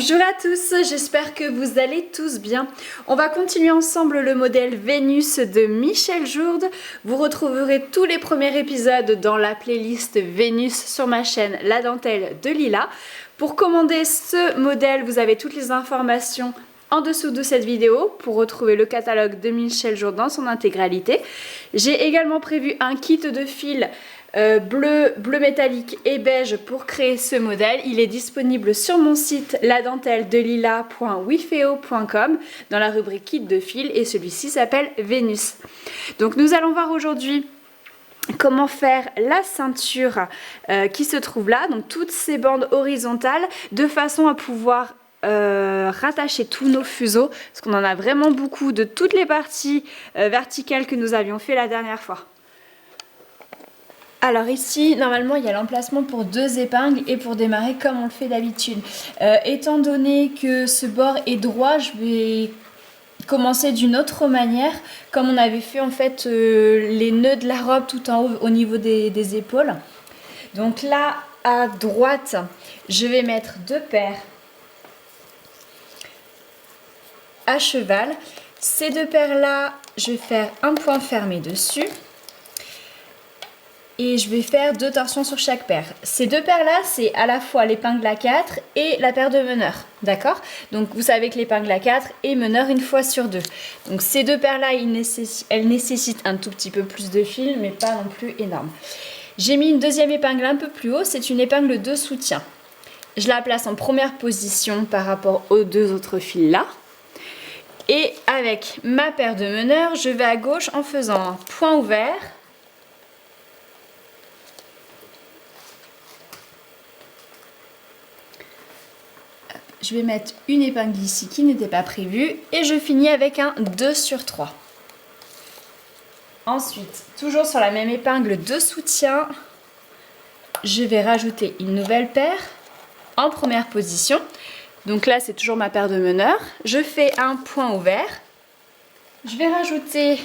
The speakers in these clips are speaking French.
Bonjour à tous, j'espère que vous allez tous bien. On va continuer ensemble le modèle Vénus de Michel Jourde. Vous retrouverez tous les premiers épisodes dans la playlist Vénus sur ma chaîne La Dentelle de Lila. Pour commander ce modèle, vous avez toutes les informations en dessous de cette vidéo pour retrouver le catalogue de Michel Jourde dans son intégralité. J'ai également prévu un kit de fils bleu métallique et beige pour créer ce modèle. Il est disponible sur mon site ladentelledelila.wifeo.com dans la rubrique kit de fil et celui-ci s'appelle Vénus. Donc nous allons voir aujourd'hui comment faire la ceinture qui se trouve là, donc toutes ces bandes horizontales de façon à pouvoir rattacher tous nos fuseaux parce qu'on en a vraiment beaucoup de toutes les parties verticales que nous avions fait la dernière fois. Alors ici, normalement, il y a l'emplacement pour 2 épingles et pour démarrer comme on le fait d'habitude. Étant donné que ce bord est droit, je vais commencer d'une autre manière, comme on avait fait en fait les nœuds de la robe tout en haut au niveau des épaules. Donc là, à droite, je vais mettre 2 paires à cheval. Ces 2 paires-là, je vais faire un point fermé dessus. Et je vais faire 2 torsions sur chaque paire. Ces 2 paires-là, c'est à la fois l'épingle à 4 et la paire de meneurs. D'accord? Donc vous savez que l'épingle à 4 est meneur une fois sur 2. Donc ces 2 paires-là, elles nécessitent un tout petit peu plus de fil, mais pas non plus énorme. J'ai mis une deuxième épingle un peu plus haut, c'est une épingle de soutien. Je la place en première position par rapport aux 2 autres fils-là. Et avec ma paire de meneurs, je vais à gauche en faisant un point ouvert. Je vais mettre une épingle ici qui n'était pas prévue et je finis avec un 2 sur 3. Ensuite, toujours sur la même épingle de soutien, je vais rajouter une nouvelle paire en première position. Donc là, c'est toujours ma paire de meneurs. Je fais un point ouvert. Je vais rajouter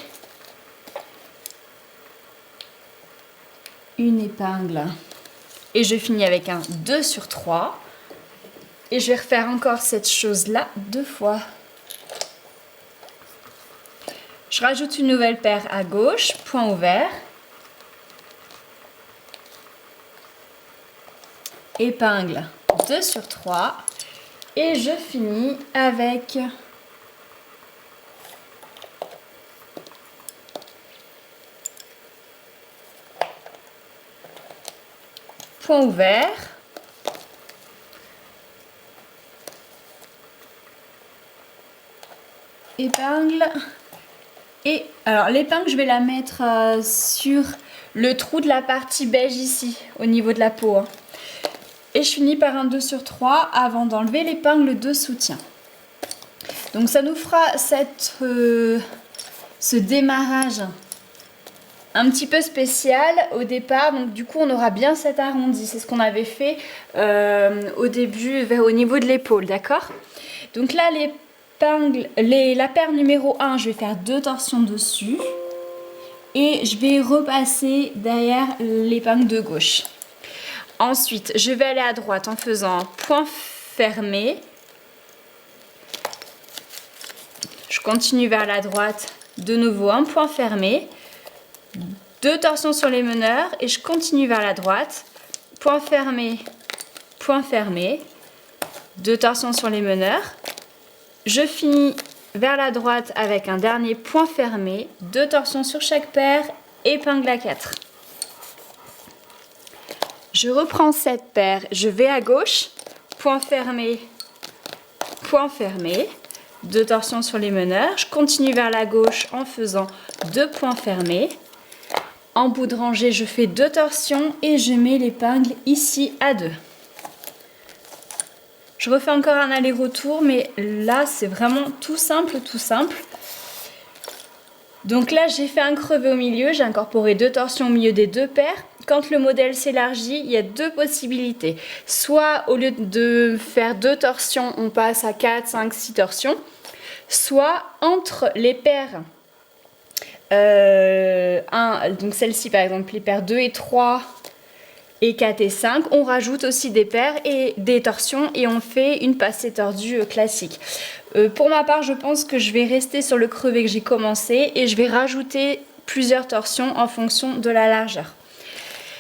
une épingle et je finis avec un 2 sur 3. Et je vais refaire encore cette chose-là 2 fois. Je rajoute une nouvelle paire à gauche, point ouvert. Épingle 2 sur 3. Et je finis avec point ouvert. Épingle. Et alors l'épingle, je vais la mettre sur le trou de la partie beige ici, au niveau de la peau. Et je finis par un 2 sur 3 avant d'enlever l'épingle de soutien. Donc ça nous fera ce démarrage un petit peu spécial au départ. Donc du coup, on aura bien cet arrondi. C'est ce qu'on avait fait au début, au niveau de l'épaule, d'accord? Donc là, la paire numéro 1, je vais faire 2 torsions dessus et je vais repasser derrière l'épingle de gauche. Ensuite, je vais aller à droite en faisant un point fermé. Je continue vers la droite, de nouveau un point fermé, 2 torsions sur les meneurs et je continue vers la droite, point fermé, 2 torsions sur les meneurs. Je finis vers la droite avec un dernier point fermé, 2 torsions sur chaque paire, épingle à 4. Je reprends cette paire, je vais à gauche, point fermé, 2 torsions sur les meneurs. Je continue vers la gauche en faisant 2 points fermés. En bout de rangée, je fais 2 torsions et je mets l'épingle ici à 2. Je refais encore un aller-retour, mais là, c'est vraiment tout simple, tout simple. Donc là, j'ai fait un crevé au milieu, j'ai incorporé 2 torsions au milieu des 2 paires. Quand le modèle s'élargit, il y a 2 possibilités. Soit au lieu de faire 2 torsions, on passe à 4, 5, 6 torsions. Soit entre les paires, donc celle-ci par exemple, les paires 2 et 3 et 4 et 5, on rajoute aussi des paires et des torsions et on fait une passée tordue classique. Pour ma part, je pense que je vais rester sur le crevé que j'ai commencé et je vais rajouter plusieurs torsions en fonction de la largeur.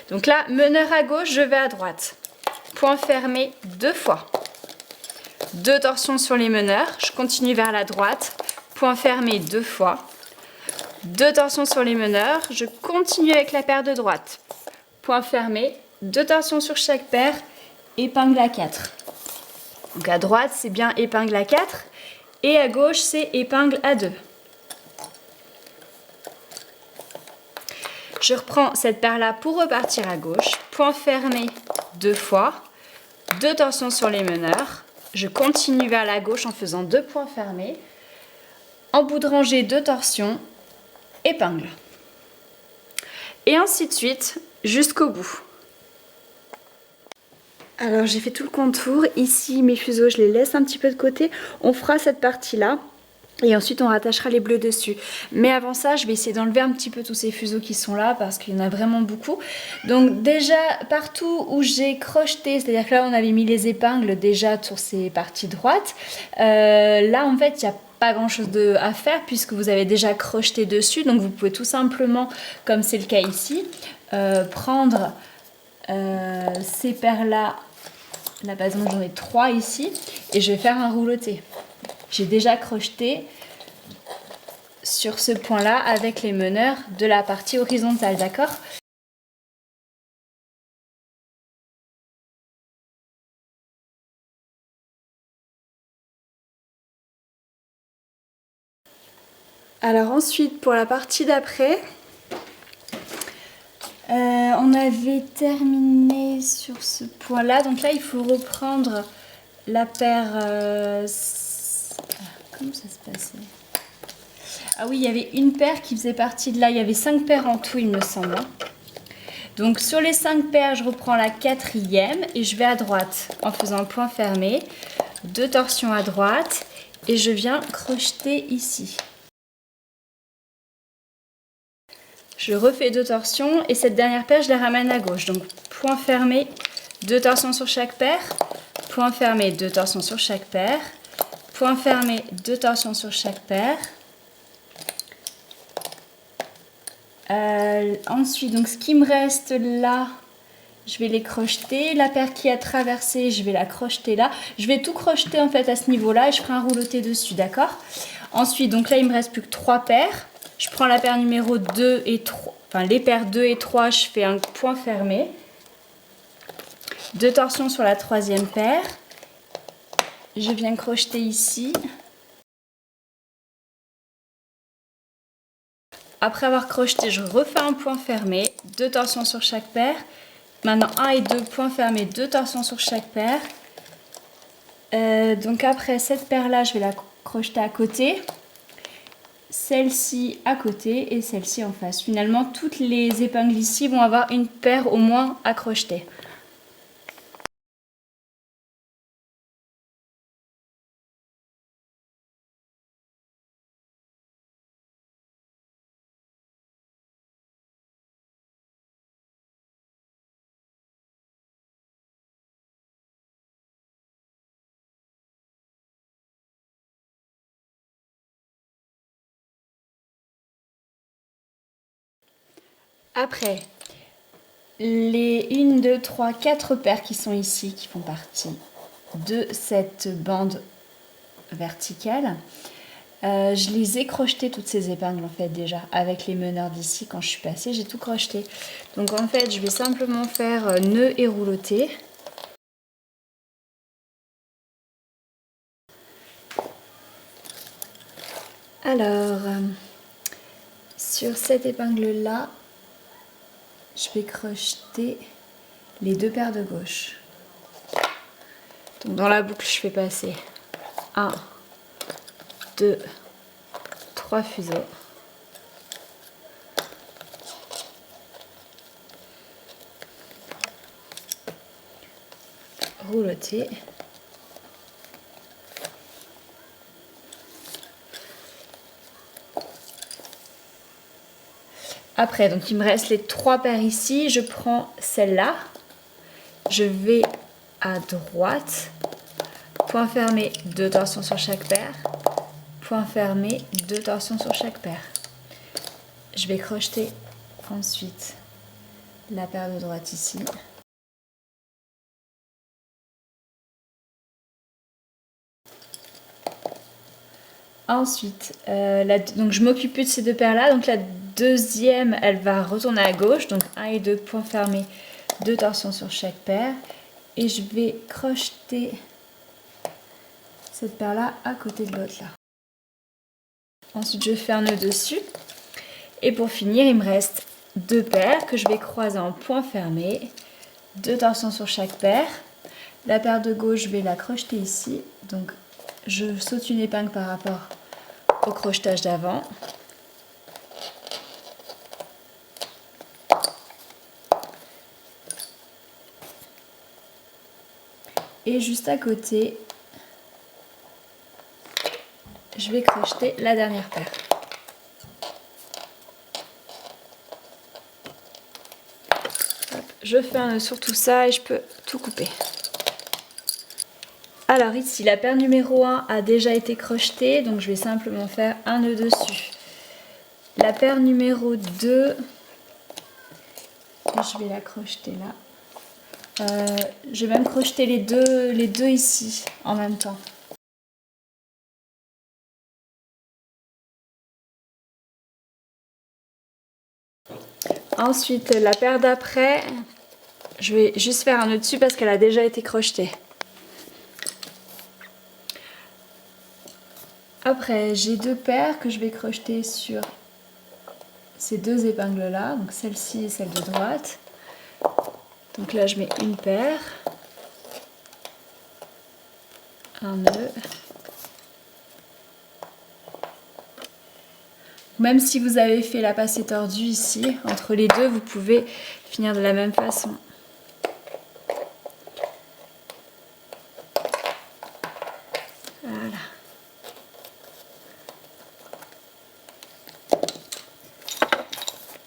Donc là, meneur à gauche, je vais à droite. Point fermé 2 fois. 2 torsions sur les meneurs, je continue vers la droite. Point fermé 2 fois. 2 torsions sur les meneurs, je continue avec la paire de droite. Point fermé, 2 torsions sur chaque paire, épingle à 4. Donc à droite, c'est bien épingle à 4 et à gauche, c'est épingle à 2. Je reprends cette paire-là pour repartir à gauche. Point fermé 2 fois, 2 torsions sur les meneurs. Je continue vers la gauche en faisant 2 points fermés. En bout de rangée, 2 torsions, épingle. Et ainsi de suite jusqu'au bout. Alors j'ai fait tout le contour. Ici, mes fuseaux, je les laisse un petit peu de côté. On fera cette partie-là. Et ensuite on rattachera les bleus dessus. Mais avant ça, je vais essayer d'enlever un petit peu tous ces fuseaux qui sont là parce qu'il y en a vraiment beaucoup. Donc déjà, partout où j'ai crocheté, c'est-à-dire que là on avait mis les épingles déjà sur ces parties droites. Là en fait, il n'y a pas grand chose à faire puisque vous avez déjà crocheté dessus. Donc vous pouvez tout simplement, comme c'est le cas ici, prendre ces paires-là. Là par exemple j'en ai 3 ici et je vais faire un rouloté. J'ai déjà crocheté sur ce point-là avec les meneurs de la partie horizontale, d'accord? Alors ensuite, pour la partie d'après, on avait terminé sur ce point-là. Donc là, il faut reprendre la paire... comment ça se passait? Ah oui, il y avait une paire qui faisait partie de là. Il y avait 5 paires en tout, il me semble. Donc sur les 5 paires, je reprends la 4e et je vais à droite en faisant un point fermé. 2 torsions à droite et je viens crocheter ici. Je refais 2 torsions et cette dernière paire, je la ramène à gauche. Donc point fermé, 2 torsions sur chaque paire. Point fermé, 2 torsions sur chaque paire. Point fermé, 2 torsions sur chaque paire. Ensuite, donc ce qui me reste là, je vais les crocheter. La paire qui a traversé, je vais la crocheter là. Je vais tout crocheter en fait à ce niveau-là et je ferai un rouloté dessus, d'accord? Ensuite, donc là, il me reste plus que 3 paires. Je prends la paire numéro 2 et 3, enfin les paires 2 et 3, je fais un point fermé. 2 torsions sur la 3e paire. Je viens crocheter ici. Après avoir crocheté, je refais un point fermé, 2 torsions sur chaque paire. Maintenant 1 et 2 points fermés, 2 torsions sur chaque paire. Donc après cette paire-là, je vais la crocheter à côté. Celle-ci à côté et celle-ci en face. Finalement, toutes les épingles ici vont avoir une paire au moins à crocheter. Après, les 1, 2, 3, 4 paires qui sont ici, qui font partie de cette bande verticale, je les ai crochetées toutes ces épingles en fait déjà avec les meneurs d'ici. Quand je suis passée, j'ai tout crocheté. Donc en fait, je vais simplement faire nœud et rouloté. Alors, sur cette épingle là, je vais crocheter les 2 paires de gauche. Donc dans la boucle, je fais passer 1, 2, 3 fuseaux. Rouloté. Après, donc il me reste les 3 paires ici. Je prends celle-là je vais à droite, point fermé, 2 torsions sur chaque paire, point fermé, 2 torsions sur chaque paire. Je vais crocheter ensuite la paire de droite ici. Ensuite, donc je m'occupe plus de ces deux paires là, donc la deuxième elle va retourner à gauche, donc 1 et 2 points fermés, 2 torsions sur chaque paire, et je vais crocheter cette paire là à côté de l'autre là. Ensuite je fais un nœud dessus, et pour finir il me reste 2 paires que je vais croiser en point fermé, 2 torsions sur chaque paire. La paire de gauche je vais la crocheter ici, donc je saute une épingle par rapport au crochetage d'avant. Et juste à côté, je vais crocheter la dernière paire. Hop, je fais un nœud sur tout ça et je peux tout couper. Alors ici, la paire numéro 1 a déjà été crochetée, donc je vais simplement faire un nœud dessus. La paire numéro 2, je vais la crocheter là. Je vais même crocheter les deux ici en même temps. Ensuite, la paire d'après, je vais juste faire un nœud dessus parce qu'elle a déjà été crochetée. Après, j'ai 2 paires que je vais crocheter sur ces 2 épingles là, donc celle-ci et celle de droite. Donc là, je mets une paire, un nœud. Même si vous avez fait la passée tordue ici, entre les deux, vous pouvez finir de la même façon. Voilà.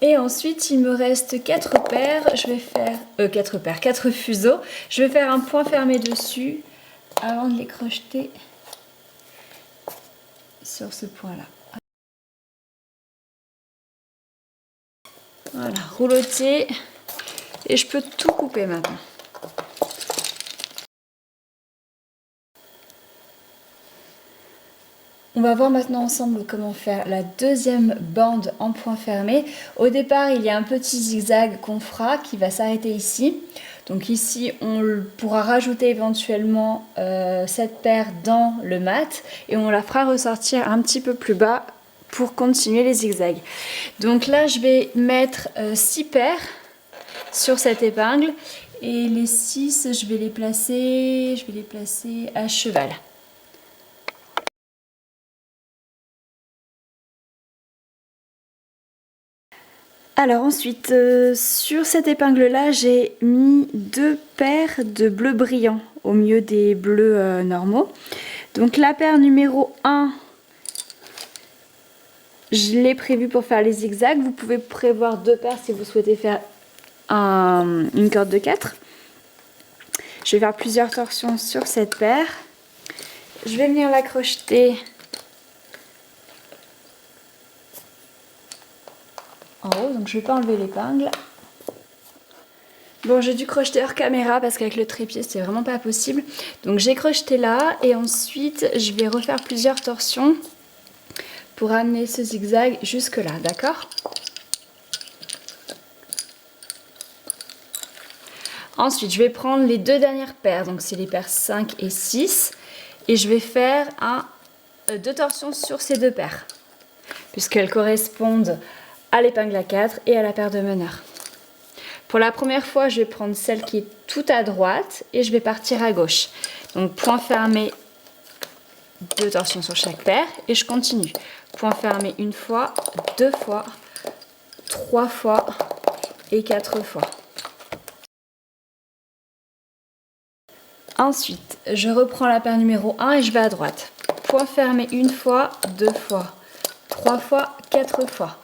Et ensuite, il me reste 4 paires. Je vais faire 4 fuseaux. Je vais faire un point fermé dessus avant de les crocheter sur ce point-là. Voilà, rouloter. Et je peux tout couper maintenant. On va voir maintenant ensemble comment faire la deuxième bande en point fermé. Au départ, il y a un petit zigzag qu'on fera qui va s'arrêter ici. Donc ici, on pourra rajouter éventuellement cette paire dans le mat et on la fera ressortir un petit peu plus bas pour continuer les zigzags. Donc là, je vais mettre 6 paires sur cette épingle et les 6, je vais les placer à cheval. Alors ensuite, sur cette épingle-là, j'ai mis 2 paires de bleus brillants au milieu des bleus normaux. Donc la paire numéro 1, je l'ai prévue pour faire les zigzags. Vous pouvez prévoir 2 paires si vous souhaitez faire une corde de 4. Je vais faire plusieurs torsions sur cette paire. Je vais venir la crocheter en haut, donc je ne vais pas enlever l'épingle. Bon, j'ai dû crocheter hors caméra parce qu'avec le trépied c'est vraiment pas possible. Donc j'ai crocheté là et ensuite je vais refaire plusieurs torsions pour amener ce zigzag jusque là, d'accord? Ensuite je vais prendre les 2 dernières paires, donc c'est les paires 5 et 6, et je vais faire 2 torsions sur ces 2 paires puisqu'elles correspondent à l'épingle à 4 et à la paire de meneur. Pour la première fois, je vais prendre celle qui est tout à droite et je vais partir à gauche. Donc point fermé, 2 torsions sur chaque paire et je continue. Point fermé une fois, 2 fois, 3 fois et 4 fois. Ensuite, je reprends la paire numéro 1 et je vais à droite. Point fermé une fois, 2 fois, 3 fois, 4 fois.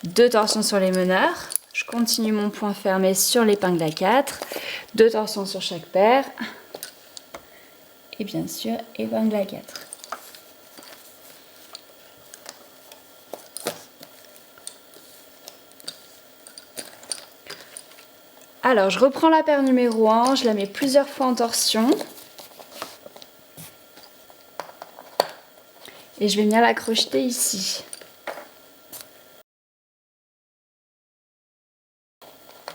2 torsions sur les meneurs. Je continue mon point fermé sur l'épingle à 4. 2 torsions sur chaque paire. Et bien sûr, épingle à 4. Alors, je reprends la paire numéro 1, je la mets plusieurs fois en torsion. Et je vais venir la crocheter ici.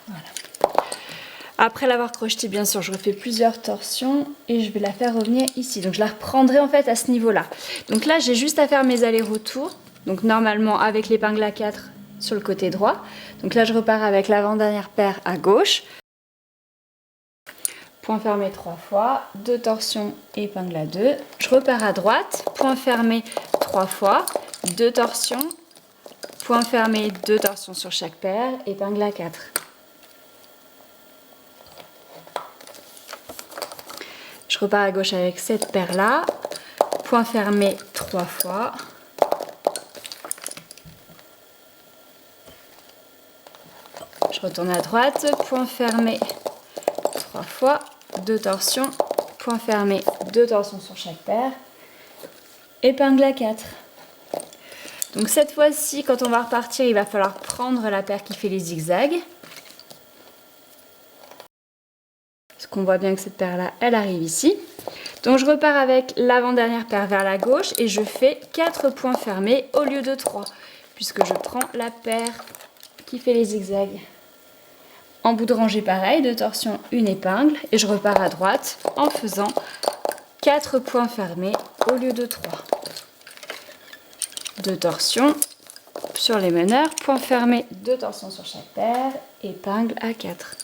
Voilà. Après l'avoir crochetée, bien sûr, je refais plusieurs torsions et je vais la faire revenir ici. Donc, je la reprendrai en fait à ce niveau-là. Donc là, j'ai juste à faire mes allers-retours. Donc, normalement, avec l'épingle à 4 sur le côté droit. Donc là, je repars avec l'avant-dernière paire à gauche. Point fermé 3 fois, 2 torsions, épingle à 2. Je repars à droite, point fermé 3 fois, 2 torsions, point fermé, 2 torsions sur chaque paire, épingle à 4. Je repars à gauche avec cette paire-là, point fermé 3 fois. Je retourne à droite, point fermé 3 fois, 2 torsions, point fermé, 2 torsions sur chaque paire, épingle à 4. Donc cette fois-ci, quand on va repartir, il va falloir prendre la paire qui fait les zigzags. Parce qu'on voit bien que cette paire-là, elle arrive ici. Donc je repars avec l'avant-dernière paire vers la gauche et je fais 4 points fermés au lieu de 3, puisque je prends la paire qui fait les zigzags. En bout de rangée, pareil, 2 torsions, une épingle, et je repars à droite en faisant 4 points fermés au lieu de 3. 2 torsions sur les meneurs, point fermé, 2 torsions sur chaque paire, épingle à 4.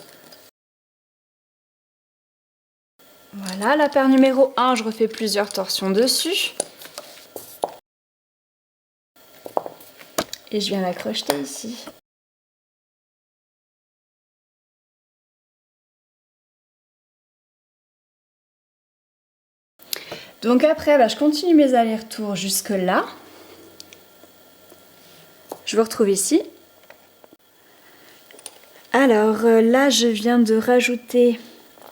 Voilà, la paire numéro 1, je refais plusieurs torsions dessus. Et je viens la crocheter ici. Donc après, je continue mes allers-retours jusque là. Je vous retrouve ici. Alors là, je viens de rajouter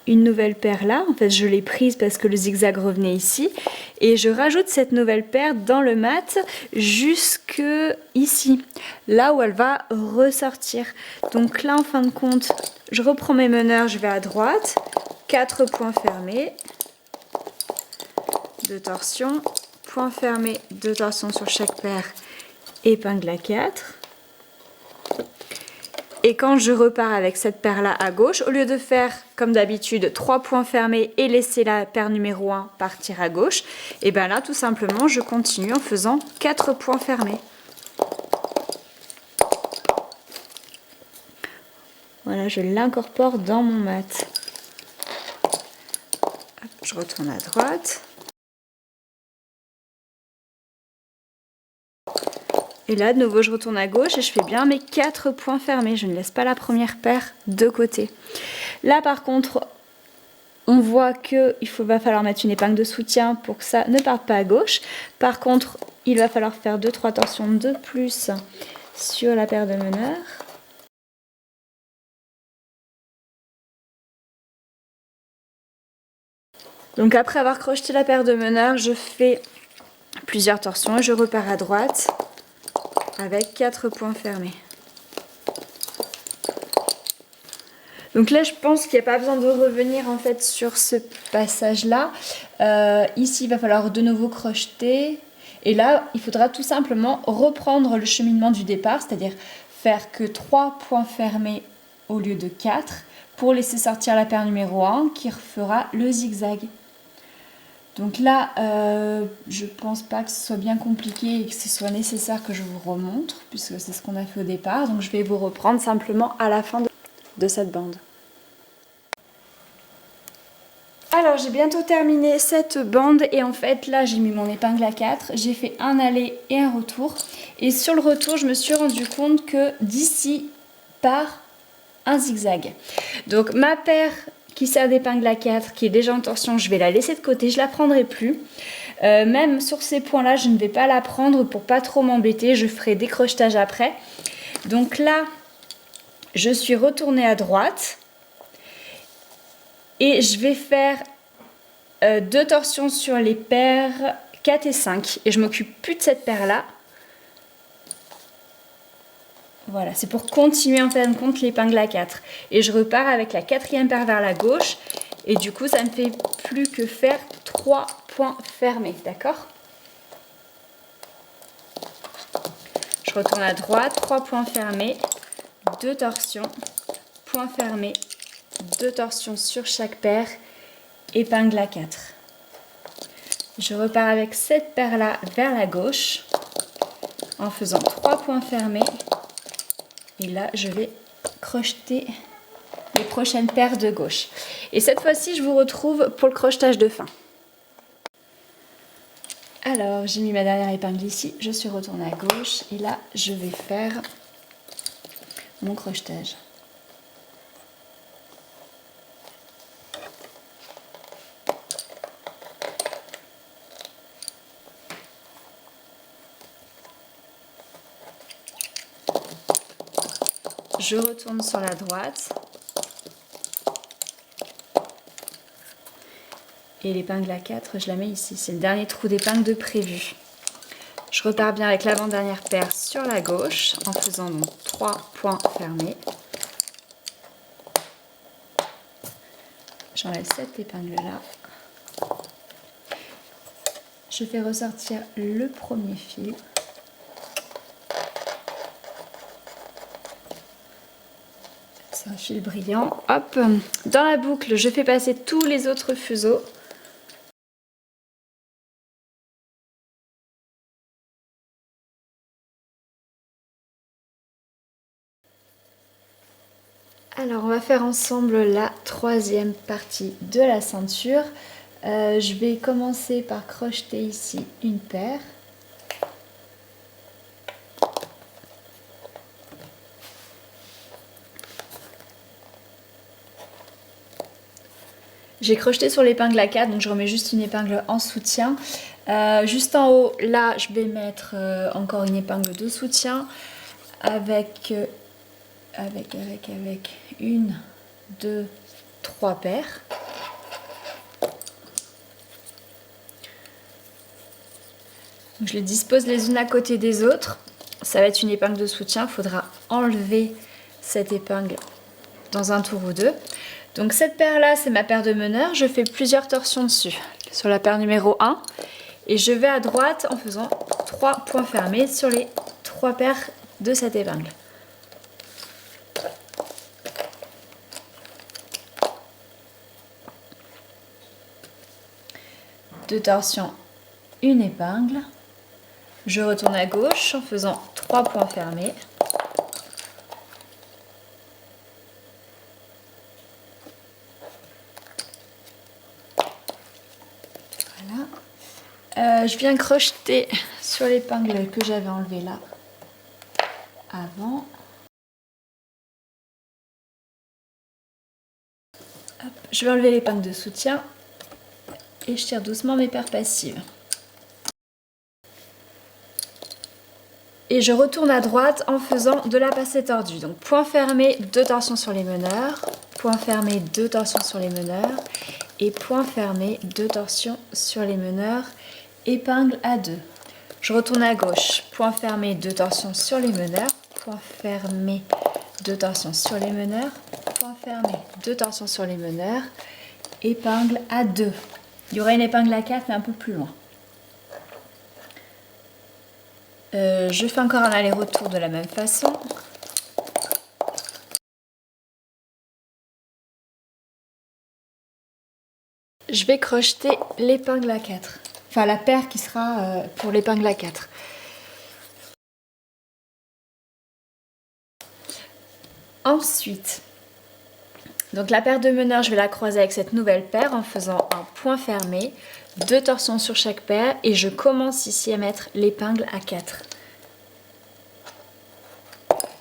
une nouvelle paire là. En fait, je l'ai prise parce que le zigzag revenait ici. Et je rajoute cette nouvelle paire dans le mat jusque ici. Là où elle va ressortir. Donc là, en fin de compte, je reprends mes meneurs, je vais à droite. 4 points fermés. 2 torsions, point fermé, 2 torsions sur chaque paire, épingle à 4. Et quand je repars avec cette paire-là à gauche, au lieu de faire comme d'habitude 3 points fermés et laisser la paire numéro 1 partir à gauche, et bien là tout simplement je continue en faisant 4 points fermés. Voilà, je l'incorpore dans mon mat. Je retourne à droite. Et là, de nouveau, je retourne à gauche et je fais bien mes 4 points fermés. Je ne laisse pas la première paire de côté. Là, par contre, on voit qu'il va falloir mettre une épingle de soutien pour que ça ne parte pas à gauche. Par contre, il va falloir faire 2-3 torsions de plus sur la paire de meneurs. Donc après avoir crocheté la paire de meneurs, je fais plusieurs torsions et je repars à droite avec 4 points fermés. Donc là, je pense qu'il n'y a pas besoin de revenir en fait sur ce passage-là. Ici, il va falloir de nouveau crocheter. Et là, il faudra tout simplement reprendre le cheminement du départ, c'est-à-dire faire que 3 points fermés au lieu de 4 pour laisser sortir la paire numéro 1 qui refera le zigzag. Donc là, je pense pas que ce soit bien compliqué et que ce soit nécessaire que je vous remontre, puisque c'est ce qu'on a fait au départ. Donc je vais vous reprendre simplement à la fin de cette bande. Alors j'ai bientôt terminé cette bande et en fait là j'ai mis mon épingle à 4, j'ai fait un aller et un retour. Et sur le retour, je me suis rendu compte que d'ici part un zigzag. Donc ma paire qui sert d'épingle à 4, qui est déjà en torsion, je vais la laisser de côté, je la prendrai plus. Même sur ces points là, je ne vais pas la prendre pour pas trop m'embêter, je ferai des crochetages après. Donc là, je suis retournée à droite Et je vais faire 2 torsions sur les paires 4 et 5. Et je m'occupe plus de cette paire-là. Voilà, c'est pour continuer en fin de compte l'épingle à 4. Et je repars avec la 4e paire vers la gauche. Et du coup, ça ne fait plus que faire 3 points fermés, d'accord? Je retourne à droite, 3 points fermés, 2 torsions, point fermé, 2 torsions sur chaque paire, épingle à 4. Je repars avec cette paire-là vers la gauche en faisant 3 points fermés. Et là, je vais crocheter les prochaines paires de gauche. Et cette fois-ci, je vous retrouve pour le crochetage de fin. Alors, j'ai mis ma dernière épingle ici, je suis retournée à gauche et là, je vais faire mon crochetage. Je retourne sur la droite. Et l'épingle à 4, je la mets ici. C'est le dernier trou d'épingle de prévu. Je repars bien avec l'avant-dernière paire sur la gauche en faisant donc 3 points fermés. J'enlève cette épingle-là. Je fais ressortir le premier fil. C'est un fil brillant. Hop, dans la boucle, je fais passer tous les autres fuseaux. Alors, on va faire ensemble la 3e partie de la ceinture. Je vais commencer par crocheter ici une paire. J'ai crocheté sur l'épingle à 4, donc je remets juste une épingle en soutien. Juste en haut, là, je vais mettre encore une épingle de soutien avec 1, 2, 3 paires. Donc, je les dispose les unes à côté des autres. Ça va être une épingle de soutien, il faudra enlever cette épingle dans un tour ou deux. Donc cette paire là, c'est ma paire de meneur, je fais plusieurs torsions dessus, sur la paire numéro 1. Et je vais à droite en faisant 3 points fermés sur les 3 paires de cette épingle. Deux torsions, une épingle. Je retourne à gauche en faisant 3 points fermés. Voilà. Je viens crocheter sur l'épingle que j'avais enlevée là avant. Hop, je vais enlever l'épingle de soutien et je tire doucement mes paires passives. Et je retourne à droite en faisant de la passée tordue. Donc point fermé, 2 torsions sur les meneurs, point fermé, 2 torsions sur les meneurs et point fermé, 2 torsions sur les meneurs, épingle à 2. Je retourne à gauche, point fermé, 2 torsions sur les meneurs, point fermé, 2 torsions sur les meneurs, point fermé, 2 torsions sur les meneurs, épingle à 2. Il y aura une épingle à 4 mais un peu plus loin. Je fais encore un aller-retour de la même façon. Je vais crocheter l'épingle à 4. Enfin la paire qui sera pour l'épingle à 4. Ensuite, donc la paire de meneurs, je vais la croiser avec cette nouvelle paire en faisant un point fermé, 2 torsions sur chaque paire et je commence ici à mettre l'épingle à 4.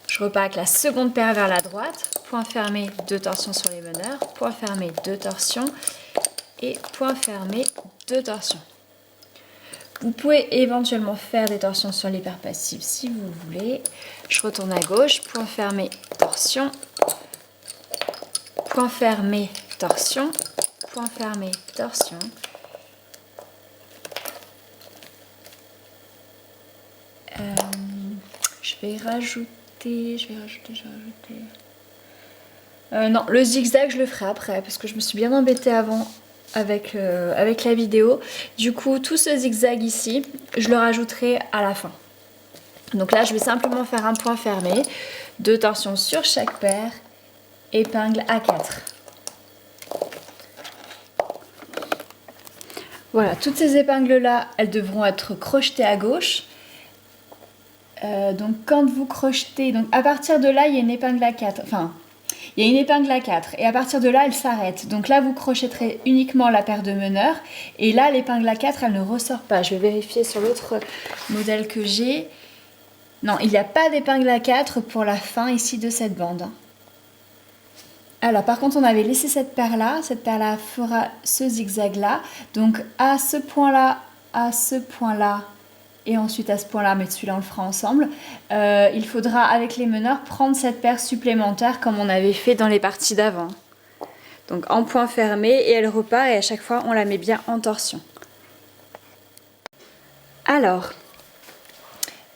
Je repars avec la seconde paire vers la droite, point fermé, 2 torsions sur les meneurs, point fermé, 2 torsions et point fermé, 2 torsions. Vous pouvez éventuellement faire des torsions sur les paires passives si vous voulez. Je retourne à gauche, point fermé, torsion, point fermé, torsion, point fermé, torsion. Je vais rajouter. Non, le zigzag je le ferai après parce que je me suis bien embêtée avant avec la vidéo. Du coup, tout ce zigzag ici, je le rajouterai à la fin. Donc là, je vais simplement faire un point fermé, 2 torsions sur chaque paire, épingle à 4. Voilà, toutes ces épingles-là, elles devront être crochetées à gauche. Donc quand vous crochetez, donc à partir de là, il y a une épingle à 4. Enfin, il y a une épingle à 4 et à partir de là, elle s'arrête. Donc là, vous crochetterez uniquement la paire de meneurs. Et là, l'épingle à 4, elle ne ressort pas. Je vais vérifier sur l'autre modèle que j'ai. Non, il n'y a pas d'épingle à 4 pour la fin ici de cette bande. Alors par contre, on avait laissé cette paire-là. Cette paire-là fera ce zigzag-là. Donc à ce point-là, et ensuite à ce point-là, mais celui-là on le fera ensemble, il faudra avec les meneurs prendre cette paire supplémentaire comme on avait fait dans les parties d'avant. Donc en point fermé et elle repart et à chaque fois on la met bien en torsion. Alors,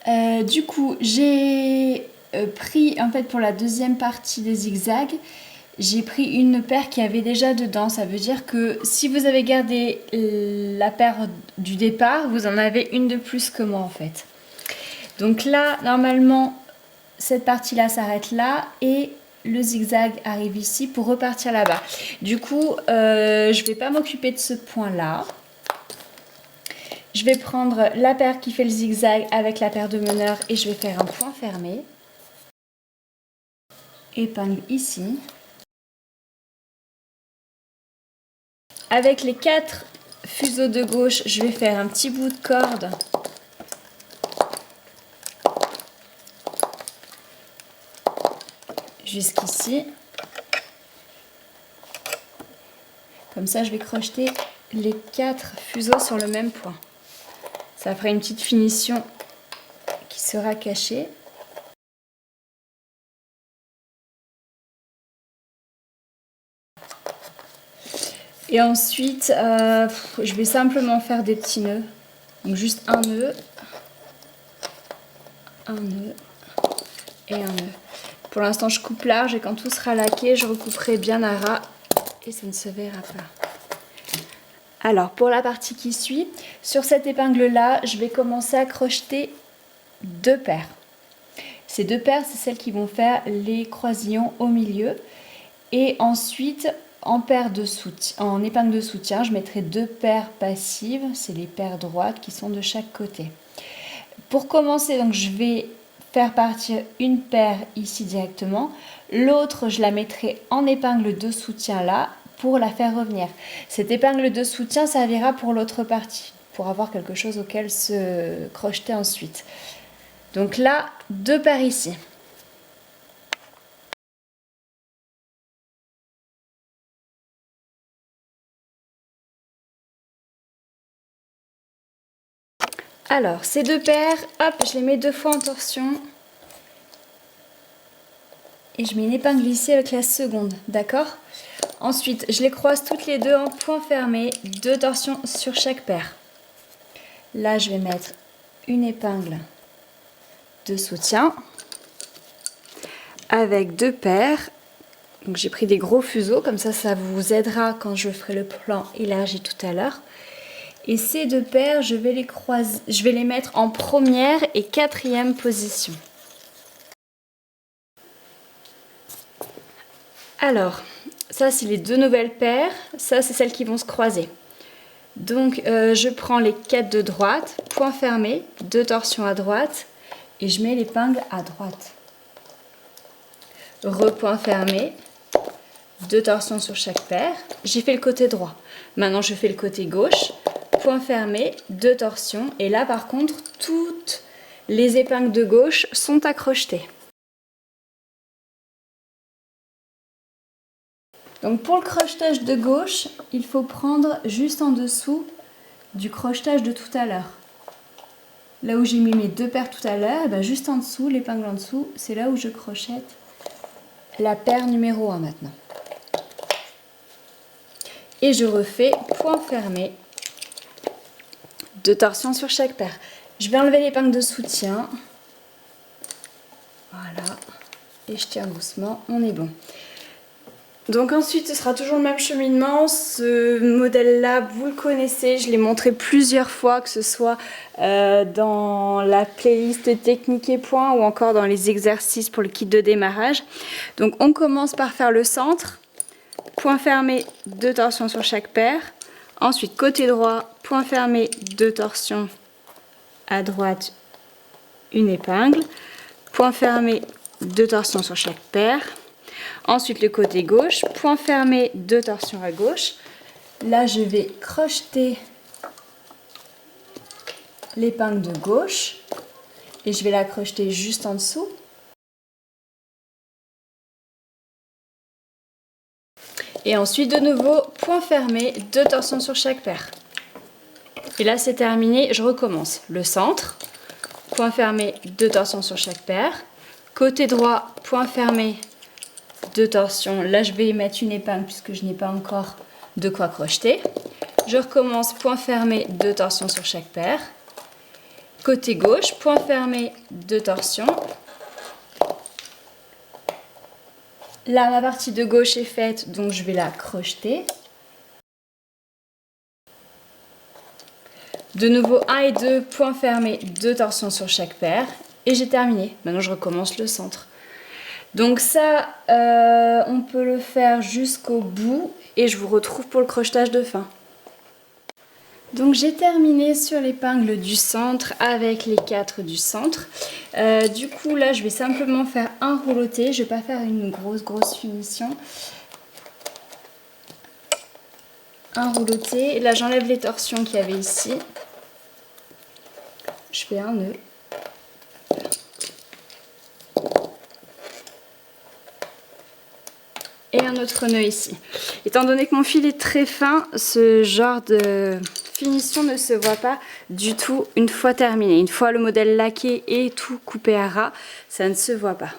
du coup j'ai pris en fait pour la deuxième partie des zigzags, j'ai pris une paire qui avait déjà dedans. Ça veut dire que si vous avez gardé la paire du départ, vous en avez une de plus que moi en fait. Donc là, normalement, cette partie-là s'arrête là et le zigzag arrive ici pour repartir là-bas. Du coup, je ne vais pas m'occuper de ce point-là. Je vais prendre la paire qui fait le zigzag avec la paire de meneurs et je vais faire un point fermé. Épingle ici. Avec les 4 fuseaux de gauche, je vais faire un petit bout de corde. Jusqu'ici. Comme ça, je vais crocheter les 4 fuseaux sur le même point. Ça fera une petite finition qui sera cachée. Et ensuite, je vais simplement faire des petits nœuds. Donc juste un nœud et un nœud. Pour l'instant, je coupe large et quand tout sera laqué, je recouperai bien à ras et ça ne se verra pas. Alors, pour la partie qui suit, sur cette épingle-là, je vais commencer à crocheter 2 paires. Ces 2 paires, c'est celles qui vont faire les croisillons au milieu. Et ensuite, en épingle de soutien, je mettrai 2 paires passives, c'est les paires droites qui sont de chaque côté. Pour commencer, donc je vais faire partir une paire ici directement, l'autre je la mettrai en épingle de soutien là pour la faire revenir. Cette épingle de soutien servira pour l'autre partie, pour avoir quelque chose auquel se crocheter ensuite. Donc là, 2 paires ici. Alors, ces 2 paires, hop, je les mets 2 fois en torsion. Et je mets une épingle ici avec la seconde, d'accord? Ensuite, je les croise toutes les deux en point fermé, 2 torsions sur chaque paire. Là, je vais mettre une épingle de soutien avec 2 paires. Donc, j'ai pris des gros fuseaux, comme ça vous aidera quand je ferai le plan élargi tout à l'heure. Et ces 2 paires, je vais les mettre en première et 4e position. Alors, ça c'est les 2 nouvelles paires, ça c'est celles qui vont se croiser. Donc je prends les 4 de droite, point fermé, 2 torsions à droite et je mets l'épingle à droite. Repoint fermé, 2 torsions sur chaque paire, j'ai fait le côté droit. Maintenant je fais le côté gauche, point fermé, 2 torsions et là par contre toutes les épingles de gauche sont à crocheter. Donc pour le crochetage de gauche, il faut prendre juste en dessous du crochetage de tout à l'heure. Là où j'ai mis mes 2 paires tout à l'heure, ben juste en dessous, l'épingle en dessous, c'est là où je crochette la paire numéro 1 maintenant. Et je refais point fermé, 2 torsions sur chaque paire. Je vais enlever l'épingle de soutien. Voilà. Et je tire doucement, on est bon. Donc ensuite, ce sera toujours le même cheminement. Ce modèle-là, vous le connaissez, je l'ai montré plusieurs fois, que ce soit dans la playlist technique et points ou encore dans les exercices pour le kit de démarrage. Donc on commence par faire le centre, point fermé, 2 torsions sur chaque paire. Ensuite, côté droit, point fermé, 2 torsions à droite, une épingle. Point fermé, 2 torsions sur chaque paire. Ensuite, le côté gauche, point fermé, 2 torsions à gauche. Là, je vais crocheter l'épingle de gauche et je vais la crocheter juste en dessous. Et ensuite, de nouveau, point fermé, 2 torsions sur chaque paire. Et là, c'est terminé, je recommence. Le centre, point fermé, 2 torsions sur chaque paire. Côté droit, point fermé, 2 torsions. Là, je vais y mettre une épingle puisque je n'ai pas encore de quoi crocheter. Je recommence, point fermé, 2 torsions sur chaque paire. Côté gauche, point fermé, 2 torsions. Là, ma partie de gauche est faite, donc je vais la crocheter. De nouveau, 1 et 2, point fermé, 2 torsions sur chaque paire. Et j'ai terminé. Maintenant, je recommence le centre. Donc ça, on peut le faire jusqu'au bout et je vous retrouve pour le crochetage de fin. Donc j'ai terminé sur l'épingle du centre avec les 4 du centre. Du coup là je vais simplement faire un rouloté, je ne vais pas faire une grosse finition. Un rouloté, là j'enlève les torsions qu'il y avait ici. Je fais un nœud. Et un autre nœud ici. Étant donné que mon fil est très fin, ce genre de finition ne se voit pas du tout une fois terminé. Une fois le modèle laqué et tout coupé à ras, ça ne se voit pas.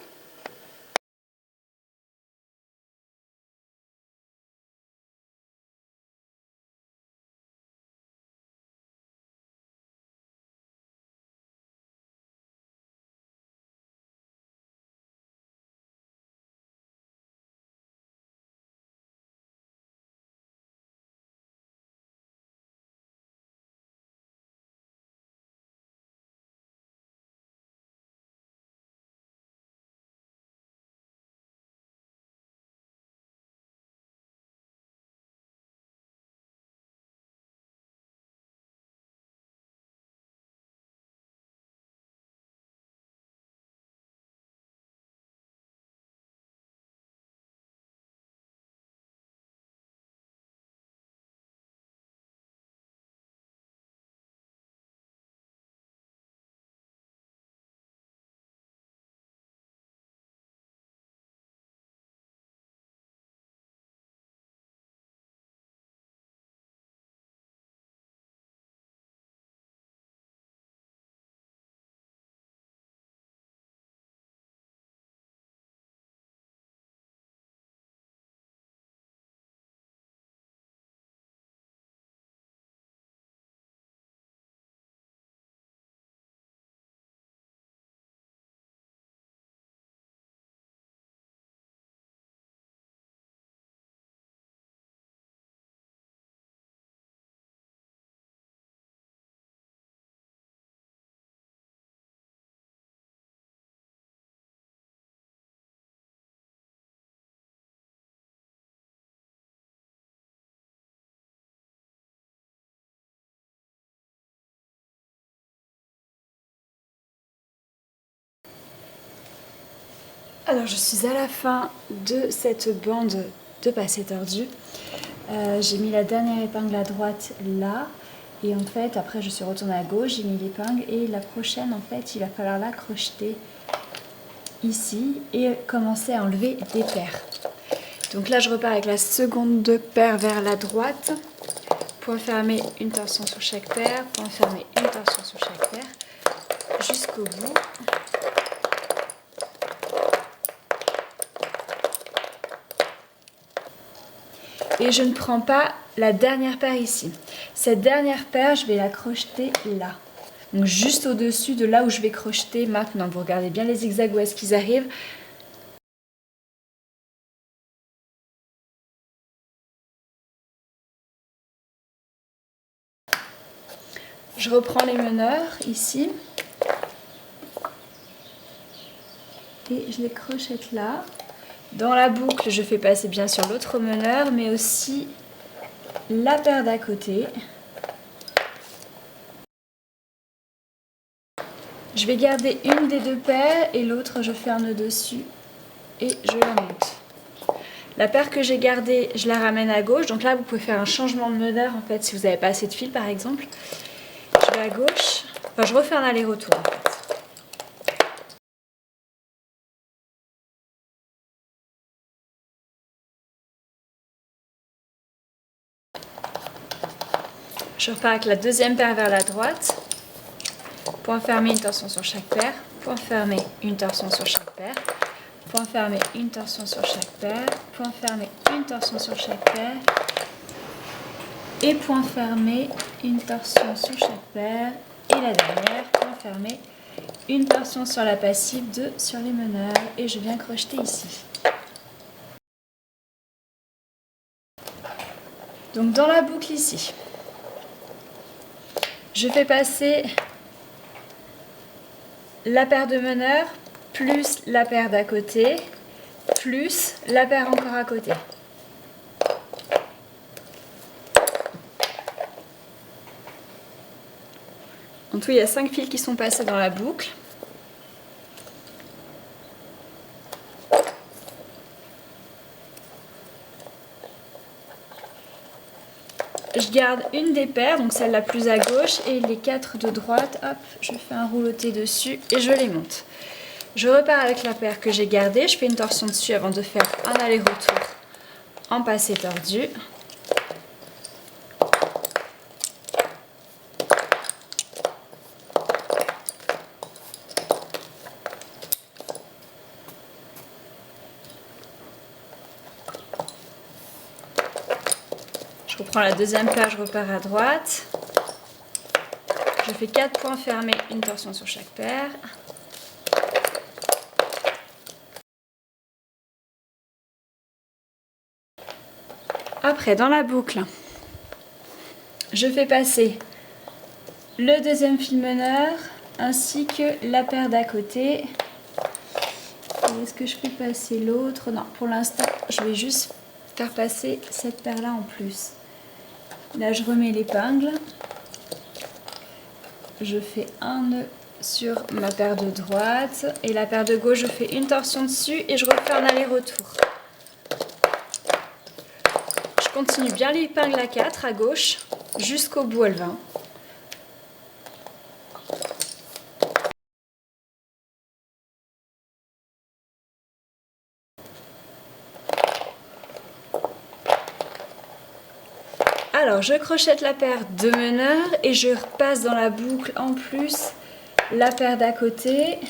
Alors je suis à la fin de cette bande de passé tordu. J'ai mis la dernière épingle à droite là. Et en fait, après je suis retournée à gauche, j'ai mis l'épingle. Et la prochaine, en fait, il va falloir la crocheter ici et commencer à enlever des paires. Donc là, je repars avec la seconde de paire vers la droite. Point fermé, une torsion sur chaque paire. Point fermé, une torsion sur chaque paire. Jusqu'au bout. Et je ne prends pas la dernière paire ici. Cette dernière paire, je vais la crocheter là. Donc juste au-dessus de là où je vais crocheter maintenant. Vous regardez bien les zigzags où est-ce qu'ils arrivent. Je reprends les meneurs ici. Et je les crochette là. Dans la boucle, je fais passer bien sûr l'autre meneur, mais aussi la paire d'à côté. Je vais garder une des deux paires et l'autre, je fais un nœud dessus et je la monte. La paire que j'ai gardée, je la ramène à gauche. Donc là, vous pouvez faire un changement de meneur en fait si vous n'avez pas assez de fil par exemple. Je vais à gauche. Enfin, je refais un aller-retour en fait. Je repars avec la deuxième paire vers la droite. Point fermé, une torsion sur chaque paire. Point fermé, une torsion sur chaque paire. Point fermé, une torsion sur chaque paire. Point fermé, une torsion sur chaque paire. Et point fermé, une torsion sur chaque paire. Et la dernière, point fermé, une torsion sur la passive, 2 sur les meneurs. Et je viens crocheter ici. Donc dans la boucle ici, je fais passer la paire de meneurs plus la paire d'à côté plus la paire encore à côté. En tout, il y a 5 fils qui sont passés dans la boucle. Je garde une des paires, donc celle la plus à gauche, et les 4 de droite, hop, je fais un rouloté dessus et je les monte. Je repars avec la paire que j'ai gardée, je fais une torsion dessus avant de faire un aller-retour en passé tordu. Je reprends la deuxième paire, je repars à droite. Je fais 4 points fermés, une torsion sur chaque paire. Après, dans la boucle, je fais passer le deuxième fil meneur ainsi que la paire d'à côté. Est-ce que je fais passer l'autre? Non, pour l'instant, je vais juste faire passer cette paire-là en plus. Là, je remets l'épingle. Je fais un nœud sur ma paire de droite et la paire de gauche, je fais une torsion dessus et je refais un aller-retour. Je continue bien l'épingle à 4 à gauche jusqu'au bout elle va. Alors je crochette la paire de meneurs et je repasse dans la boucle en plus la paire d'à côté.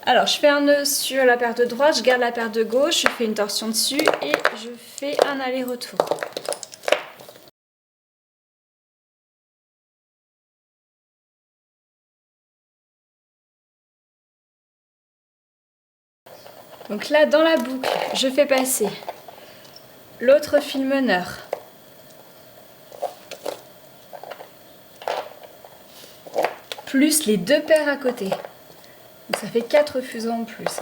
Alors je fais un nœud sur la paire de droite, je garde la paire de gauche, je fais une torsion dessus et je fais un aller-retour. Donc là dans la boucle, je fais passer l'autre fil meneur. Plus les 2 paires à côté. Donc ça fait 4 fuseaux en plus.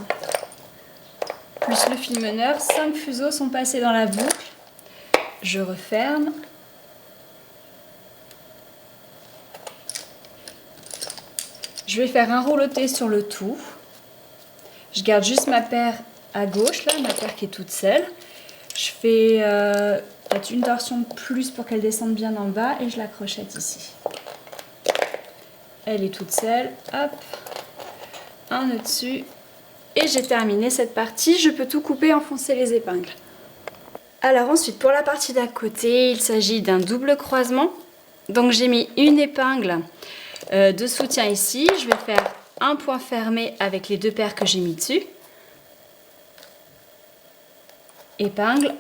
Plus le fil meneur, 5 fuseaux sont passés dans la boucle. Je referme. Je vais faire un rouloté sur le tout. Je garde juste ma paire à gauche, là, ma paire qui est toute seule. Je fais peut-être une torsion de plus pour qu'elle descende bien en bas et je la crochette ici. Elle est toute seule, hop, un nœud dessus et j'ai terminé cette partie. Je peux tout couper, enfoncer les épingles. Alors ensuite pour la partie d'à côté, il s'agit d'un double croisement. Donc j'ai mis une épingle de soutien ici, je vais faire un point fermé avec les deux paires que j'ai mis dessus. Épingle,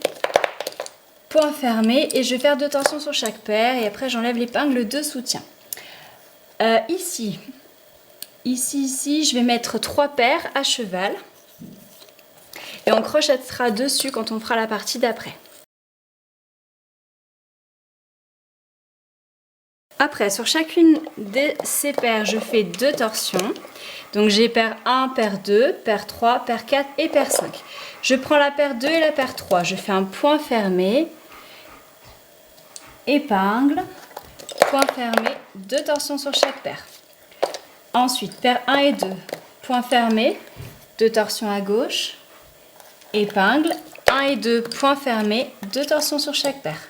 point fermé et je vais faire 2 torsions sur chaque paire et après j'enlève l'épingle de soutien. Ici, je vais mettre 3 paires à cheval et on crochettera dessus quand on fera la partie d'après. Après, sur chacune de ces paires, je fais 2 torsions. Donc j'ai paire 1, paire 2, paire 3, paire 4 et paire 5. Je prends la paire 2 et la paire 3. Je fais un point fermé, épingle, point fermé, 2 torsions sur chaque paire. Ensuite, paire 1 et 2, point fermé, 2 torsions à gauche, épingle, 1 et 2, point fermé, 2 torsions sur chaque paire.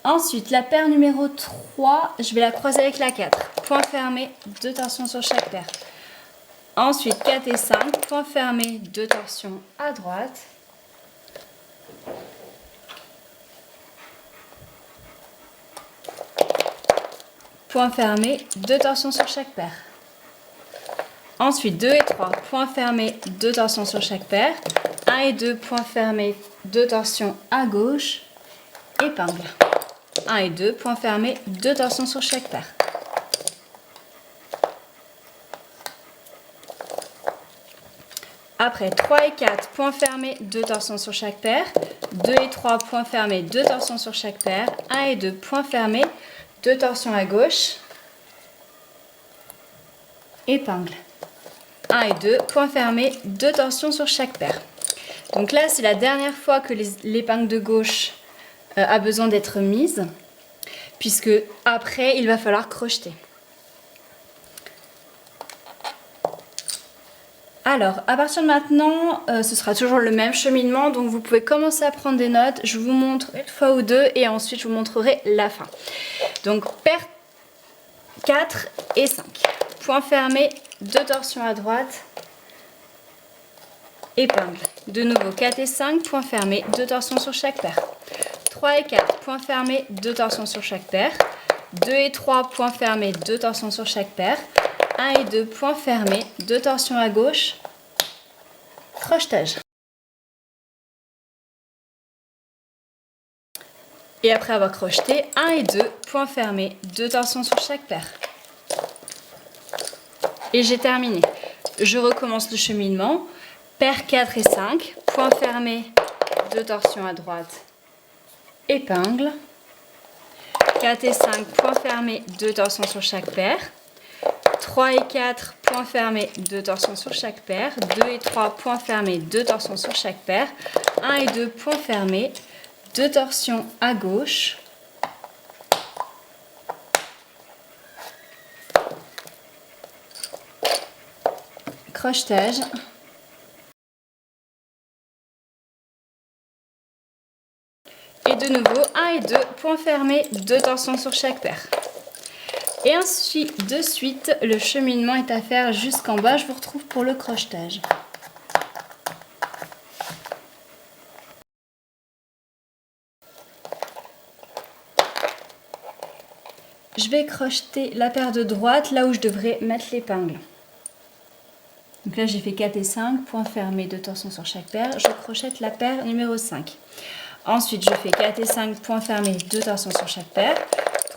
Ensuite, la paire numéro 3, je vais la croiser avec la 4. Point fermé, 2 torsions sur chaque paire. Ensuite, 4 et 5, point fermé, 2 torsions à droite. Point fermé, 2 torsions sur chaque paire. Ensuite, 2 et 3, point fermé, 2 torsions sur chaque paire. 1 et 2, point fermé, 2 torsions à gauche. Épingle. 1 et 2, point fermé, 2 torsions sur chaque paire. Après, 3 et 4, point fermé, 2 torsions sur chaque paire. 2 et 3, point fermé, 2 torsions sur chaque paire. 1 et 2, point fermé, 2 torsions à gauche. Épingle. 1 et 2, point fermé, 2 torsions sur chaque paire. Donc là, c'est la dernière fois que l'épingle de gauche a besoin d'être mise, puisque après, il va falloir crocheter. Alors, à partir de maintenant, ce sera toujours le même cheminement, donc vous pouvez commencer à prendre des notes. Je vous montre une fois ou deux et ensuite je vous montrerai la fin. Donc, paire 4 et 5. Point fermé, 2 torsions à droite, épingle. De nouveau, 4 et 5, point fermé, 2 torsions sur chaque paire. 3 et 4, point fermé, 2 torsions sur chaque paire. 2 et 3, point fermé, 2 torsions sur chaque paire. 1 et 2, point fermé, 2 torsions à gauche, crochetage. Et après avoir crocheté, 1 et 2, point fermé, 2 torsions sur chaque paire. Et j'ai terminé. Je recommence le cheminement. Paire 4 et 5, point fermé, 2 torsions à droite, épingle. 4 et 5, point fermé, 2 torsions sur chaque paire. 3 et 4, point fermé, 2 torsions sur chaque paire. 2 et 3, point fermé, 2 torsions sur chaque paire. 1 et 2, point fermé, 2 torsions à gauche. Crochetage. Et de nouveau, 1 et 2, point fermé, 2 torsions sur chaque paire. Et ainsi de suite, le cheminement est à faire jusqu'en bas. Je vous retrouve pour le crochetage. Je vais crocheter la paire de droite là où je devrais mettre l'épingle. Donc là, j'ai fait 4 et 5, point fermé, 2 torsions sur chaque paire. Je crochette la paire numéro 5. Ensuite, je fais 4 et 5, point fermé, 2 torsions sur chaque paire.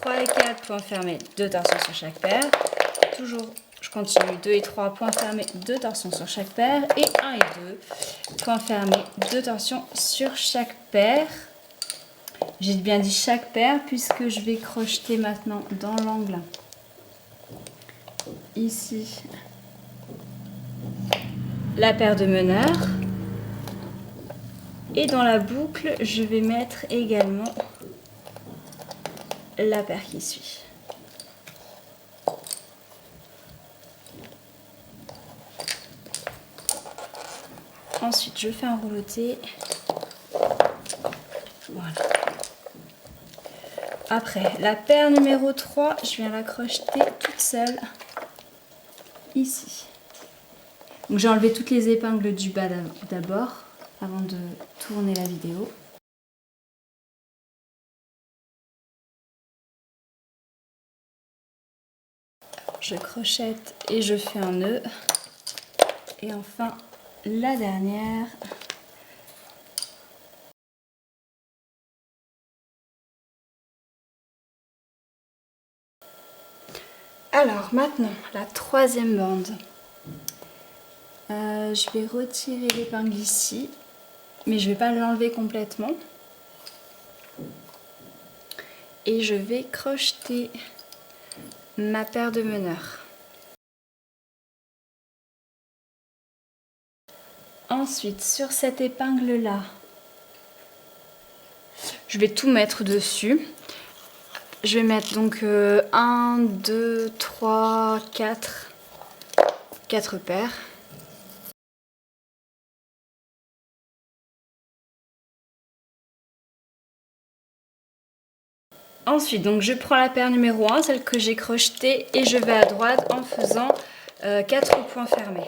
3 et 4, point fermé, 2 torsions sur chaque paire. Toujours, je continue, 2 et 3, point fermé, 2 torsions sur chaque paire. Et 1 et 2, point fermé, 2 torsions sur chaque paire. J'ai bien dit chaque paire puisque je vais crocheter maintenant dans l'angle. Ici, la paire de meneurs. Et dans la boucle, je vais mettre également la paire qui suit. Ensuite, je fais un rouleauté. Voilà. Après, la paire numéro 3, je viens la crocheter toute seule ici. Donc j'ai enlevé toutes les épingles du bas d'abord avant de tourner la vidéo. je crochette et je fais un nœud. Et enfin, la dernière. Alors maintenant, la troisième bande. Je vais retirer l'épingle ici, mais je ne vais pas l'enlever complètement. Et je vais crocheter ma paire de meneurs. Ensuite, sur cette épingle-là, je vais tout mettre dessus. Je vais mettre donc 1, 2, 3, 4 paires. Ensuite, donc je prends la paire numéro 1, celle que j'ai crochetée, et je vais à droite en faisant 4 points fermés.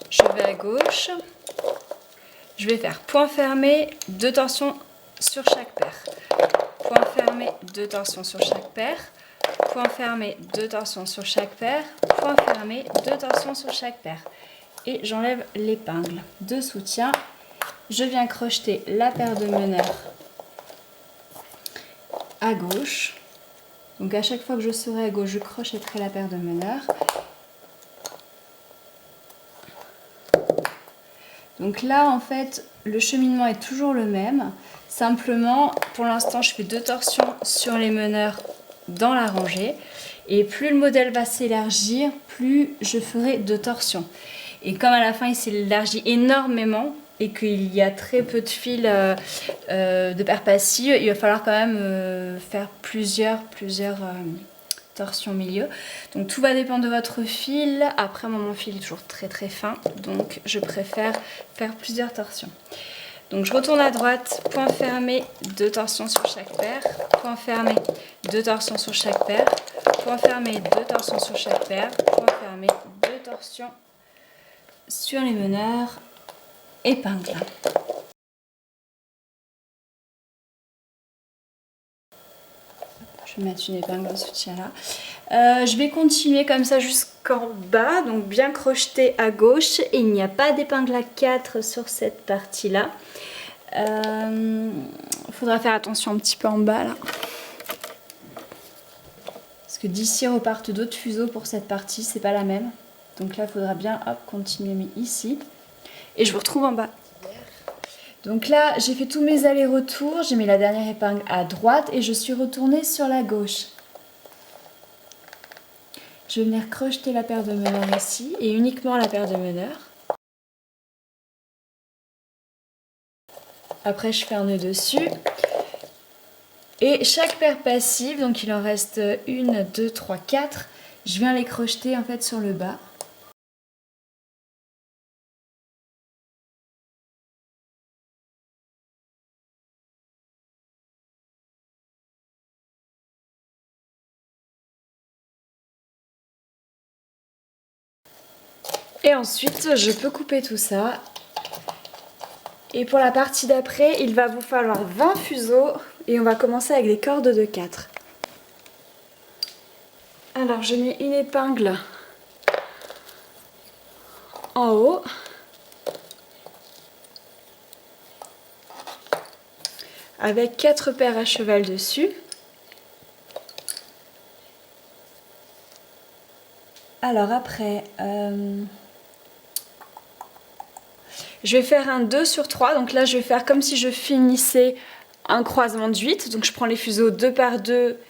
Je vais à gauche, je vais faire point fermé, 2 torsions sur chaque paire. Point fermé, 2 torsions sur chaque paire. Point fermé, 2 torsions sur chaque paire. Point fermé, 2 torsions sur chaque paire. Et j'enlève l'épingle de soutien. Je viens crocheter la paire de meneurs à gauche. Donc à chaque fois que je serai à gauche, je crochetterai la paire de meneurs. Donc là, en fait, le cheminement est toujours le même. Simplement, pour l'instant, je fais 2 torsions sur les meneurs dans la rangée. Et plus le modèle va s'élargir, plus je ferai 2 torsions. Et comme à la fin, il s'élargit énormément et qu'il y a très peu de fils de paire passive, il va falloir quand même faire plusieurs torsion milieu. Donc tout va dépendre de votre fil. Après, moi, mon fil est toujours très très fin, donc je préfère faire plusieurs torsions. Donc je retourne à droite, point fermé, 2 torsions sur chaque paire, point fermé, 2 torsions sur chaque paire, point fermé, 2 torsions sur chaque paire, point fermé, 2 torsions sur les meneurs, épingle. Je vais mettre une épingle de soutien là. Je vais continuer comme ça jusqu'en bas, donc bien crocheter à gauche. Et il n'y a pas d'épingle à 4 sur cette partie là. Il faudra faire attention un petit peu en bas là. Parce que d'ici repartent d'autres fuseaux pour cette partie, c'est pas la même. Donc là, il faudra bien continuer ici. Et je vous retrouve en bas. Donc là, j'ai fait tous mes allers-retours, j'ai mis la dernière épingle à droite et je suis retournée sur la gauche. Je vais venir crocheter la paire de meneurs ici et uniquement la paire de meneurs. Après, je fais un nœud dessus. Et chaque paire passive, donc il en reste 1, 2, 3, 4, je viens les crocheter en fait sur le bas. Et ensuite, je peux couper tout ça. Et pour la partie d'après, il va vous falloir 20 fuseaux et on va commencer avec des cordes de 4. Alors, je mets une épingle en haut. Avec 4 paires à cheval dessus. Alors après, je vais faire un 2 sur 3. Donc là, je vais faire comme si je finissais un croisement de 8. Donc je prends les fuseaux 2 par 2.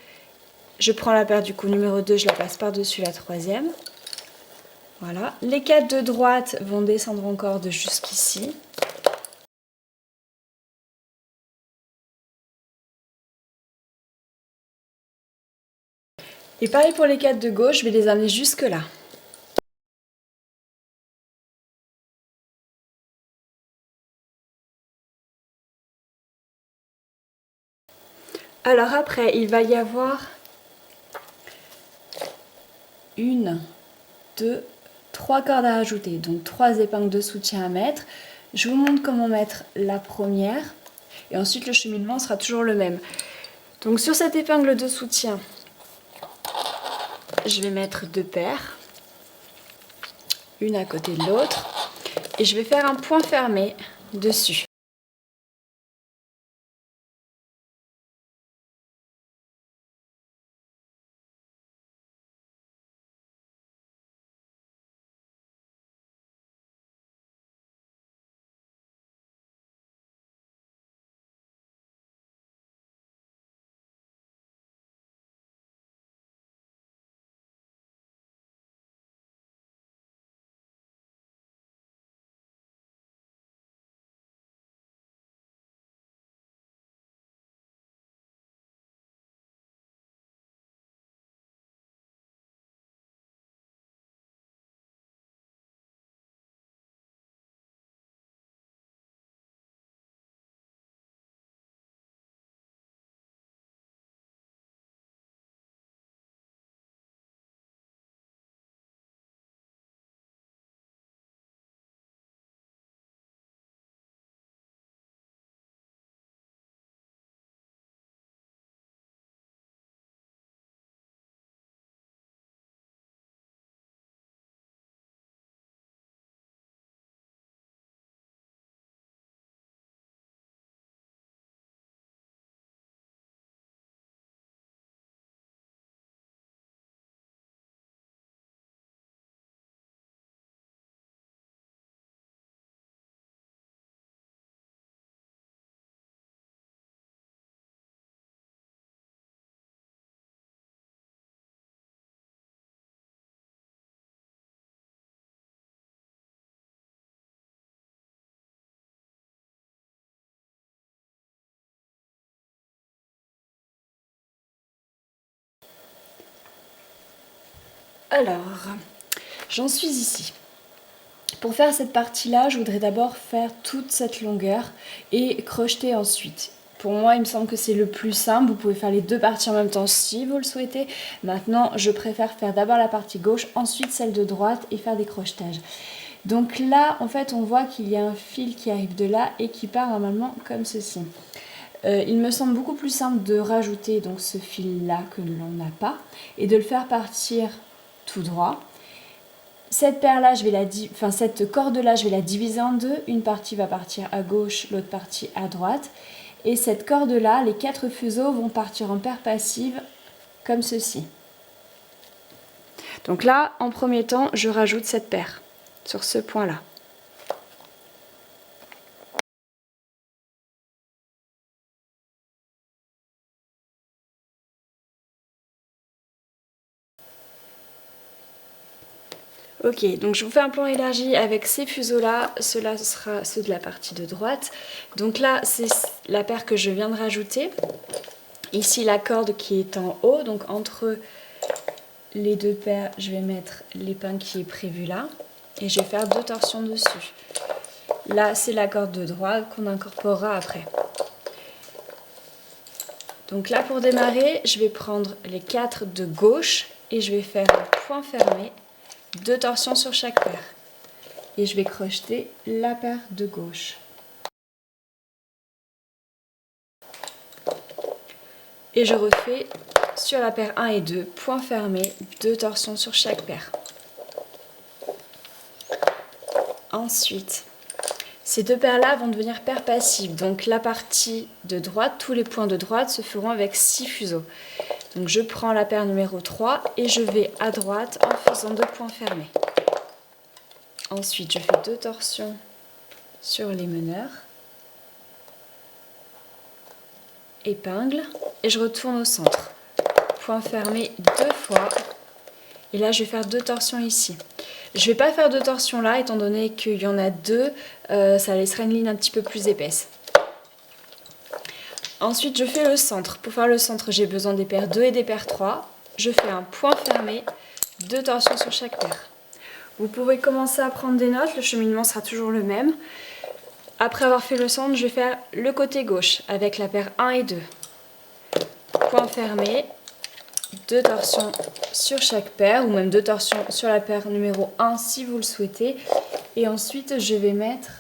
Je prends la paire du coup numéro 2, je la passe par-dessus la troisième. Voilà. Les 4 de droite vont descendre en corde jusqu'ici. Et pareil pour les 4 de gauche, je vais les amener jusque là. Alors après, il va y avoir 1, 2, 3 cordes à rajouter, donc 3 épingles de soutien à mettre. Je vous montre comment mettre la première et ensuite le cheminement sera toujours le même. Donc sur cette épingle de soutien, je vais mettre 2 paires, une à côté de l'autre, et je vais faire un point fermé dessus. Alors, j'en suis ici. Pour faire cette partie-là, je voudrais d'abord faire toute cette longueur et crocheter ensuite. Pour moi, il me semble que c'est le plus simple. Vous pouvez faire les deux parties en même temps si vous le souhaitez. Maintenant, je préfère faire d'abord la partie gauche, ensuite celle de droite et faire des crochetages. Donc là, en fait, on voit qu'il y a un fil qui arrive de là et qui part normalement comme ceci. Il me semble beaucoup plus simple de rajouter donc ce fil-là que l'on n'a pas et de le faire partir tout droit. Cette paire-là, cette corde-là, je vais la diviser en deux. Une partie va partir à gauche, l'autre partie à droite. Et cette corde-là, les 4 fuseaux vont partir en paire passive comme ceci. Donc là, en premier temps, je rajoute cette paire sur ce point-là. Ok, donc je vous fais un plan élargi avec ces fuseaux-là. Ceux-là, ce sera ceux de la partie de droite. Donc là, c'est la paire que je viens de rajouter. Ici, la corde qui est en haut. Donc entre les deux paires, je vais mettre l'épingle qui est prévue là. Et je vais faire 2 torsions dessus. Là, c'est la corde de droite qu'on incorporera après. Donc là, pour démarrer, je vais prendre les 4 de gauche et je vais faire un point fermé. 2 torsions sur chaque paire et je vais crocheter la paire de gauche et je refais sur la paire 1 et 2 point fermé, 2 torsions sur chaque paire. Ensuite, ces deux paires là vont devenir paires passives, donc la partie de droite, tous les points de droite se feront avec 6 fuseaux. Donc je prends la paire numéro 3 et je vais à droite en faisant 2 points fermés. Ensuite, je fais 2 torsions sur les meneurs, épingle, et je retourne au centre. Point fermé 2 fois, et là je vais faire 2 torsions ici. Je ne vais pas faire 2 torsions là, étant donné qu'il y en a 2, ça laissera une ligne un petit peu plus épaisse. Ensuite, je fais le centre. Pour faire le centre, j'ai besoin des paires 2 et des paires 3. Je fais un point fermé, 2 torsions sur chaque paire. Vous pouvez commencer à prendre des notes, le cheminement sera toujours le même. Après avoir fait le centre, je vais faire le côté gauche avec la paire 1 et 2. Point fermé, 2 torsions sur chaque paire, ou même 2 torsions sur la paire numéro 1 si vous le souhaitez. Et ensuite, je vais mettre...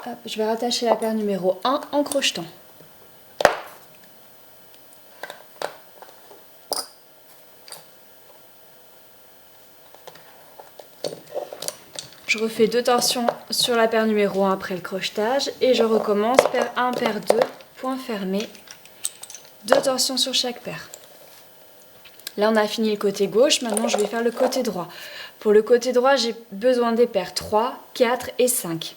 Hop, je vais rattacher la paire numéro 1 en crochetant. Je refais 2 torsions sur la paire numéro 1 après le crochetage et je recommence paire 1, paire 2, point fermé, 2 torsions sur chaque paire. Là on a fini le côté gauche, maintenant je vais faire le côté droit. Pour le côté droit, j'ai besoin des paires 3, 4 et 5.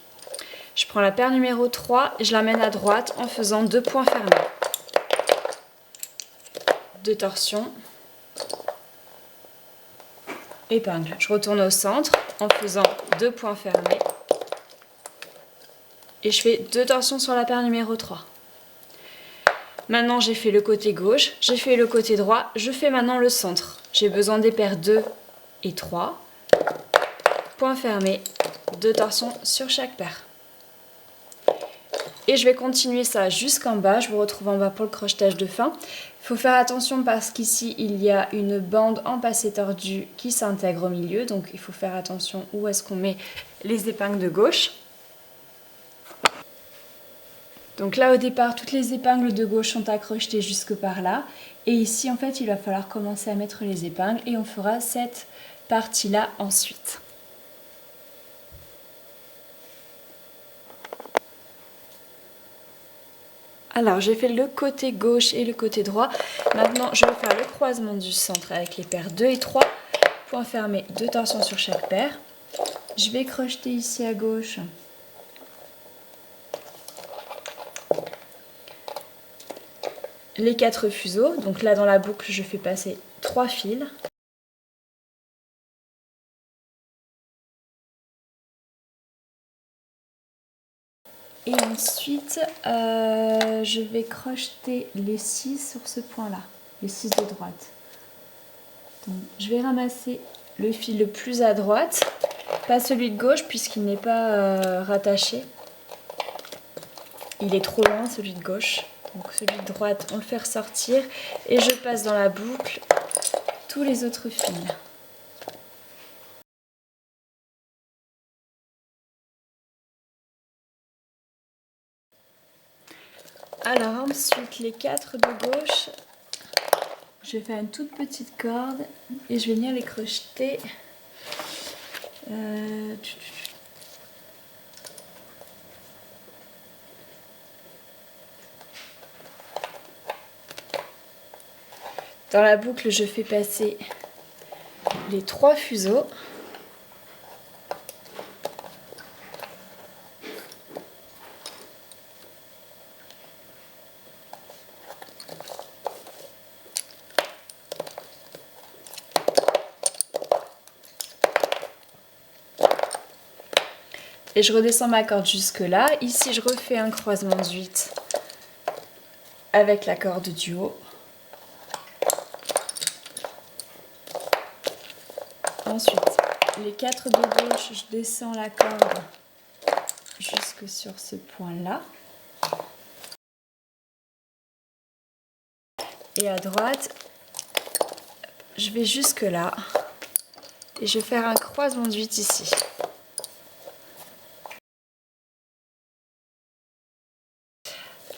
Je prends la paire numéro 3 et je l'amène à droite en faisant 2 points fermés. 2 torsions. Épingle. Je retourne au centre en faisant 2 points fermés. Et je fais 2 torsions sur la paire numéro 3. Maintenant j'ai fait le côté gauche, j'ai fait le côté droit, je fais maintenant le centre. J'ai besoin des paires 2 et 3. Point fermé, 2 torsions sur chaque paire. Et je vais continuer ça jusqu'en bas, je vous retrouve en bas pour le crochetage de fin. Il faut faire attention parce qu'ici il y a une bande en passé tordu qui s'intègre au milieu, donc il faut faire attention où est-ce qu'on met les épingles de gauche. Donc là au départ toutes les épingles de gauche sont accrochetées jusque par là, et ici en fait il va falloir commencer à mettre les épingles et on fera cette partie là ensuite. Alors j'ai fait le côté gauche et le côté droit. Maintenant je vais faire le croisement du centre avec les paires 2 et 3. Point fermé, 2 torsions sur chaque paire. Je vais crocheter ici à gauche. Les 4 fuseaux. Donc là dans la boucle je fais passer 3 fils. Et ensuite, je vais crocheter les 6 sur ce point-là, les 6 de droite. Donc, je vais ramasser le fil le plus à droite, pas celui de gauche puisqu'il n'est pas rattaché. Il est trop loin celui de gauche, donc celui de droite on le fait ressortir et je passe dans la boucle tous les autres fils. Alors ensuite les 4 de gauche, je vais faire une toute petite corde et je vais venir les crocheter. Dans la boucle, je fais passer les 3 fuseaux. Et je redescends ma corde jusque là. Ici, je refais un croisement de 8 avec la corde du haut. Ensuite, les 4 de gauche, je descends la corde jusque sur ce point-là. Et à droite, je vais jusque là. Et je vais faire un croisement de 8 ici.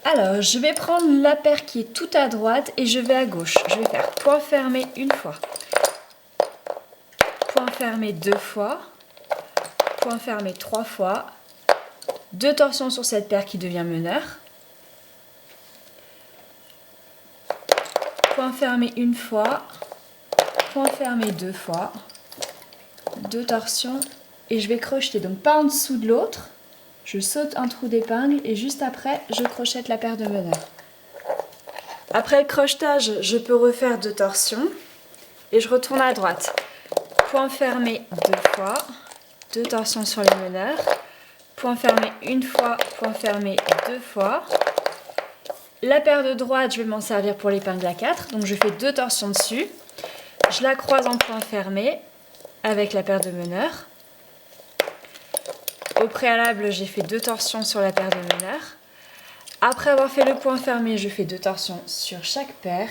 Alors, je vais prendre la paire qui est tout à droite et je vais à gauche. Je vais faire point fermé une fois. Point fermé 2 fois. Point fermé 3 fois. 2 torsions sur cette paire qui devient meneur. Point fermé une fois. Point fermé 2 fois. 2 torsions et je vais crocheter, donc pas en dessous de l'autre. Je saute un trou d'épingle et juste après, je crochette la paire de meneur. Après le crochetage, je peux refaire 2 torsions et je retourne à droite. Point fermé 2 fois, 2 torsions sur les meneurs. Point fermé une fois, point fermé 2 fois. La paire de droite, je vais m'en servir pour l'épingle à 4, donc je fais 2 torsions dessus. Je la croise en point fermé avec la paire de meneurs. Au préalable, j'ai fait 2 torsions sur la paire de meneurs. Après avoir fait le point fermé, je fais 2 torsions sur chaque paire.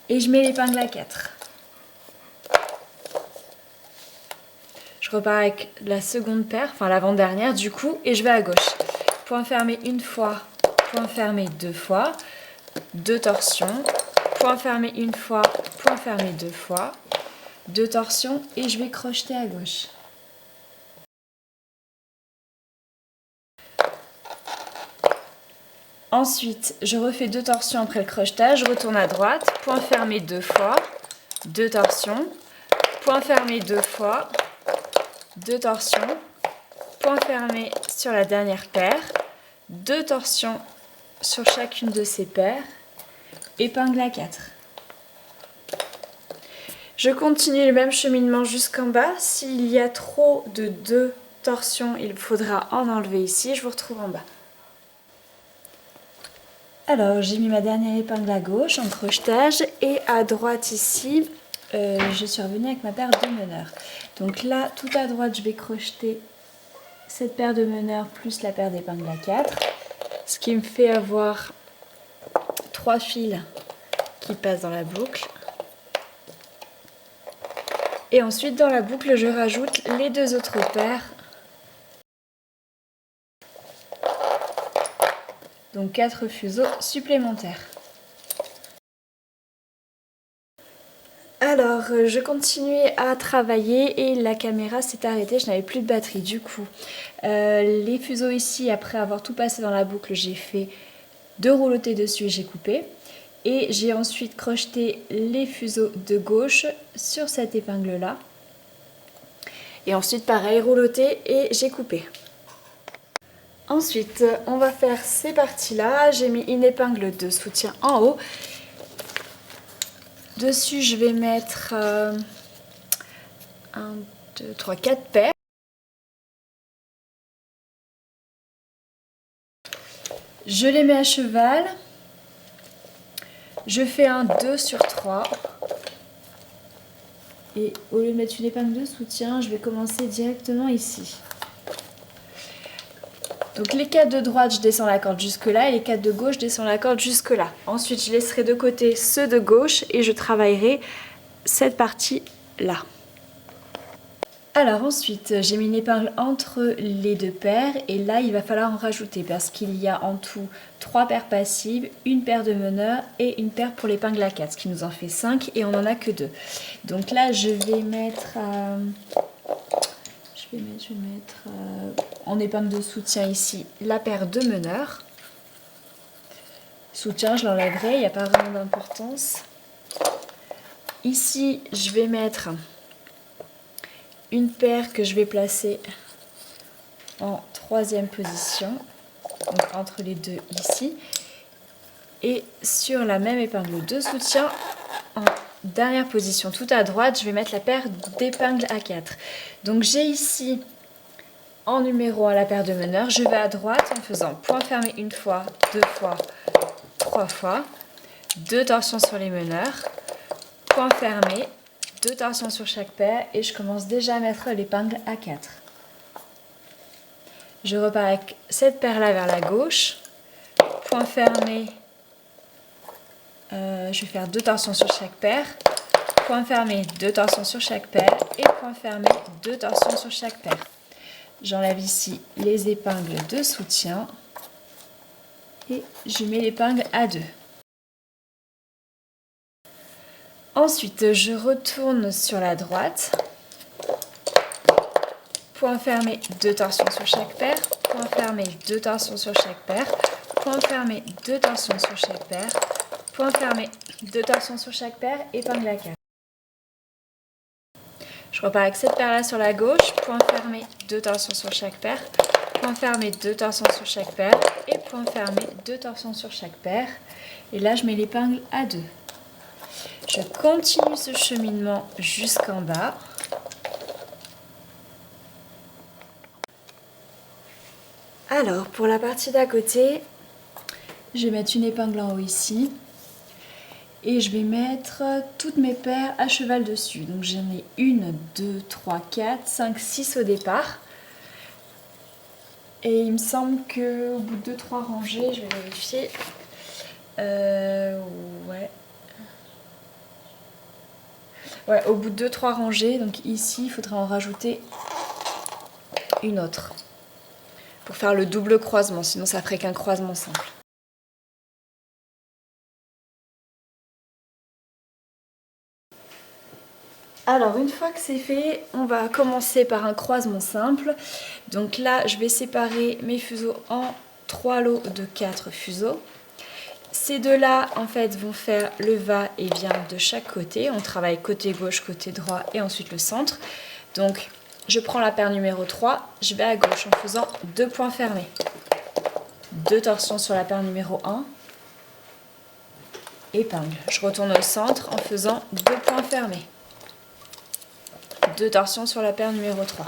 Et je mets l'épingle à 4. Je repars avec la seconde paire, enfin l'avant-dernière du coup, et je vais à gauche. Point fermé une fois, point fermé 2 fois, 2 torsions, point fermé une fois, point fermé 2 fois, 2 torsions et je vais crocheter à gauche. Ensuite, je refais 2 torsions après le crochetage, je retourne à droite, point fermé 2 fois, 2 torsions, point fermé 2 fois, 2 torsions, point fermé sur la dernière paire, 2 torsions sur chacune de ces paires, épingle à 4. Je continue le même cheminement jusqu'en bas. S'il y a trop de 2 torsions, il faudra en enlever ici. Je vous retrouve en bas. Alors, j'ai mis ma dernière épingle à gauche en crochetage et à droite ici, je suis revenue avec ma paire de meneurs. Donc là, tout à droite, je vais crocheter cette paire de meneurs plus la paire d'épingles à 4, ce qui me fait avoir 3 fils qui passent dans la boucle. Et ensuite, dans la boucle, je rajoute les 2 autres paires. Donc 4 fuseaux supplémentaires. Alors, je continuais à travailler et la caméra s'est arrêtée, je n'avais plus de batterie. Du coup, les fuseaux ici, après avoir tout passé dans la boucle, j'ai fait 2 roulotés dessus et j'ai coupé. Et j'ai ensuite crocheté les fuseaux de gauche sur cette épingle-là. Et ensuite, pareil, rouloté et j'ai coupé. Ensuite, on va faire ces parties-là. J'ai mis une épingle de soutien en haut. Dessus, je vais mettre 1, 2, 3, 4 paires. Je les mets à cheval. Je fais un 2 sur 3. Et au lieu de mettre une épingle de soutien, je vais commencer directement ici. Donc les 4 de droite, je descends la corde jusque là et les 4 de gauche, je descends la corde jusque là. Ensuite, je laisserai de côté ceux de gauche et je travaillerai cette partie là. Alors ensuite, j'ai mis une épingle entre les 2 paires et là, il va falloir en rajouter parce qu'il y a en tout 3 paires passives, une paire de meneurs et une paire pour l'épingle à 4, ce qui nous en fait 5 et on n'en a que 2. Donc là, je vais mettre... en épingle de soutien ici la paire de meneurs. Soutien, je l'enlèverai, il n'y a pas vraiment d'importance. Ici, je vais mettre une paire que je vais placer en 3e position, donc entre les 2 ici. Et sur la même épingle de soutien, en dernière position tout à droite, je vais mettre la paire d'épingles à 4. Donc j'ai ici en numéro 1 la paire de meneurs, je vais à droite en faisant point fermé une fois, 2 fois, 3 fois, 2 torsions sur les meneurs, point fermé, 2 torsions sur chaque paire et je commence déjà à mettre l'épingle à 4. Je repars avec cette paire là vers la gauche, point fermé, je vais faire 2 torsions sur chaque paire, point fermé, 2 torsions sur chaque paire et point fermé, 2 torsions sur chaque paire. J'enlève ici les épingles de soutien et je mets l'épingle à 2. Ensuite, je retourne sur la droite, point fermé, 2 torsions sur chaque paire, point fermé, 2 torsions sur chaque paire, point fermé, 2 torsions sur chaque paire, point fermé, 2 torsions sur chaque paire, épingle à 4. Je repars avec cette paire là sur la gauche, point fermé, 2 torsions sur chaque paire, point fermé, 2 torsions sur chaque paire et point fermé, 2 torsions sur chaque paire. Et là, je mets l'épingle à 2. Je continue ce cheminement jusqu'en bas. Alors, pour la partie d'à côté, je vais mettre une épingle en haut ici. Et je vais mettre toutes mes paires à cheval dessus. Donc j'en ai 1, 2, 3, 4, 5, 6 au départ. Et il me semble qu'au bout de 2-3 rangées, je vais vérifier. Ouais. Ouais, au bout de 2-3 rangées, donc ici, il faudrait en rajouter une autre. Pour faire le double croisement, sinon ça ferait qu'un croisement simple. Alors une fois que c'est fait, on va commencer par un croisement simple. Donc là, je vais séparer mes fuseaux en 3 lots de 4 fuseaux. Ces deux-là, en fait, vont faire le va-et-vient de chaque côté. On travaille côté gauche, côté droit et ensuite le centre. Donc, je prends la paire numéro 3, je vais à gauche en faisant 2 points fermés. 2 torsions sur la paire numéro 1. Épingle. Je retourne au centre en faisant 2 points fermés. 2 torsions sur la paire numéro 3.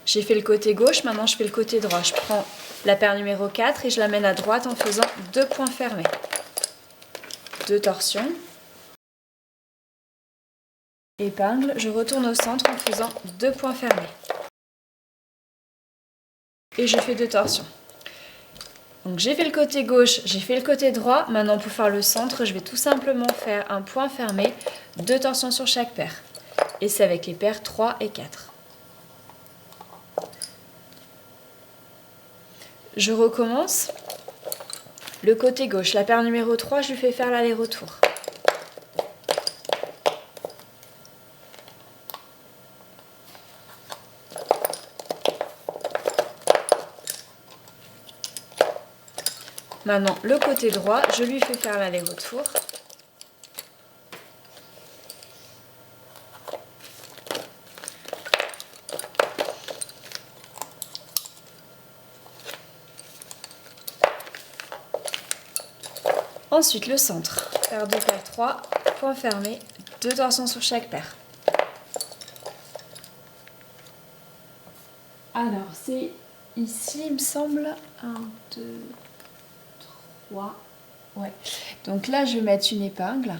J'ai fait le côté gauche, maintenant je fais le côté droit. Je prends la paire numéro 4 et je l'amène à droite en faisant 2 points fermés. 2 torsions. Épingle, je retourne au centre en faisant 2 points fermés. Et je fais 2 torsions. Donc j'ai fait le côté gauche, j'ai fait le côté droit. Maintenant pour faire le centre, je vais tout simplement faire un point fermé, 2 torsions sur chaque paire. Et c'est avec les paires 3 et 4. Je recommence. Le côté gauche, la paire numéro 3, je lui fais faire l'aller-retour. Maintenant, le côté droit, je lui fais faire l'aller-retour. Ensuite, le centre. Paire 2, paire 3, point fermé, 2 torsions sur chaque paire. Alors, c'est ici, il me semble, 1, 2, 3, ouais. Donc là, je vais mettre une épingle.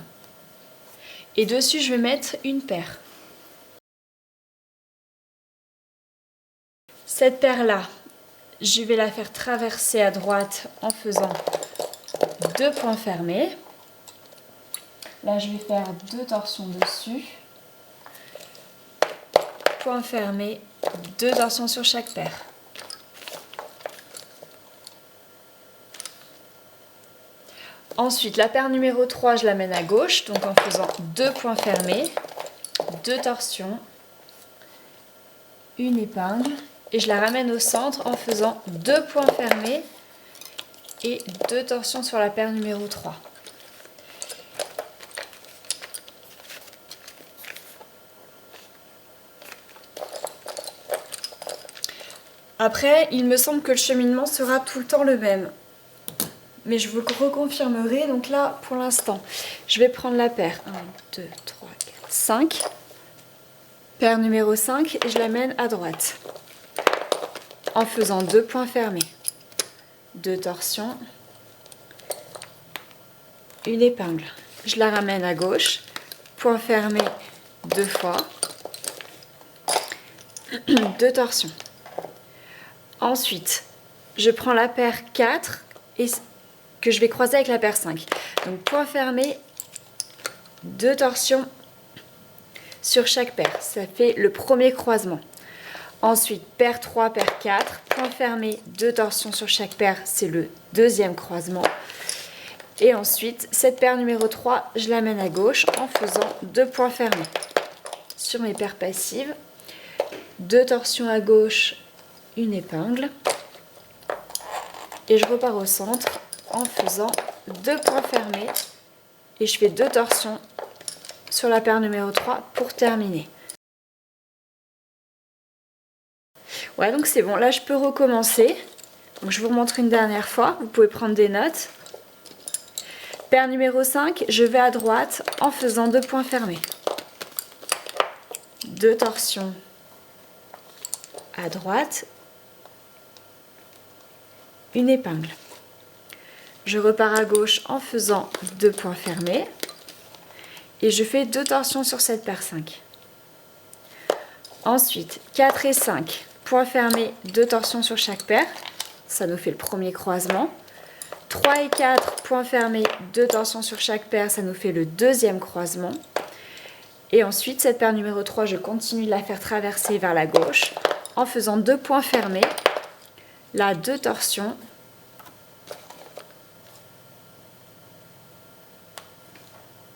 Et dessus, je vais mettre une paire. Cette paire-là, je vais la faire traverser à droite en faisant 2 points fermés. Là, je vais faire 2 torsions dessus. Point fermé, 2 torsions sur chaque paire. Ensuite, la paire numéro 3, je l'amène à gauche, donc en faisant 2 points fermés, 2 torsions, une épingle, et je la ramène au centre en faisant 2 points fermés et 2 torsions sur la paire numéro 3. Après, il me semble que le cheminement sera tout le temps le même. Mais je vous le reconfirmerai. Donc là, pour l'instant, je vais prendre la paire 1, 2, 3, 4, 5. Paire numéro 5 et je l'amène à droite. En faisant 2 points fermés. 2 torsions. Une épingle. Je la ramène à gauche. Point fermé 2 fois. 2 torsions. Ensuite, je prends la paire 4 et que je vais croiser avec la paire 5. Donc point fermé, 2 torsions sur chaque paire. Ça fait le premier croisement. Ensuite, paire 3, paire 4, point fermé, 2 torsions sur chaque paire. C'est le deuxième croisement. Et ensuite, cette paire numéro 3, je l'amène à gauche en faisant 2 points fermés. Sur mes paires passives, 2 torsions à gauche, une épingle. Et je repars au centre en faisant 2 points fermés et je fais 2 torsions sur la paire numéro 3 pour terminer. Ouais, donc c'est bon, là je peux recommencer. Donc je vous remontre une dernière fois, vous pouvez prendre des notes. Paire numéro 5, je vais à droite en faisant 2 points fermés. 2 torsions à droite, une épingle. Je repars à gauche en faisant 2 points fermés et je fais 2 torsions sur cette paire 5. Ensuite, 4 et 5, point fermé, 2 torsions sur chaque paire. Ça nous fait le premier croisement. 3 et 4, point fermé, 2 torsions sur chaque paire. Ça nous fait le deuxième croisement. Et ensuite, cette paire numéro 3, je continue de la faire traverser vers la gauche en faisant 2 points fermés. Là, 2 torsions.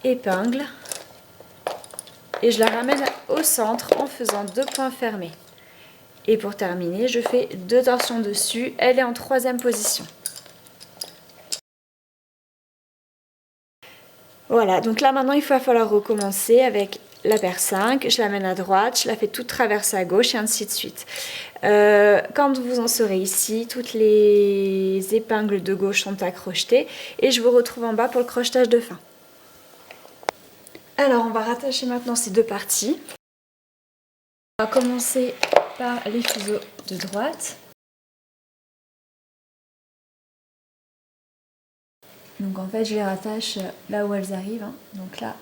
Épingle. Et je la ramène au centre en faisant 2 points fermés. Et pour terminer, je fais 2 torsions dessus. Elle est en troisième position. Voilà, donc là maintenant il va falloir recommencer avec la paire 5, je l'amène à droite, je la fais toute traverser à gauche et ainsi de suite. Quand vous en serez ici, toutes les épingles de gauche sont à crocheter et je vous retrouve en bas pour le crochetage de fin. Alors on va rattacher maintenant ces deux parties. On va commencer par les fuseaux de droite. Donc en fait je les rattache là où elles arrivent. Donc là,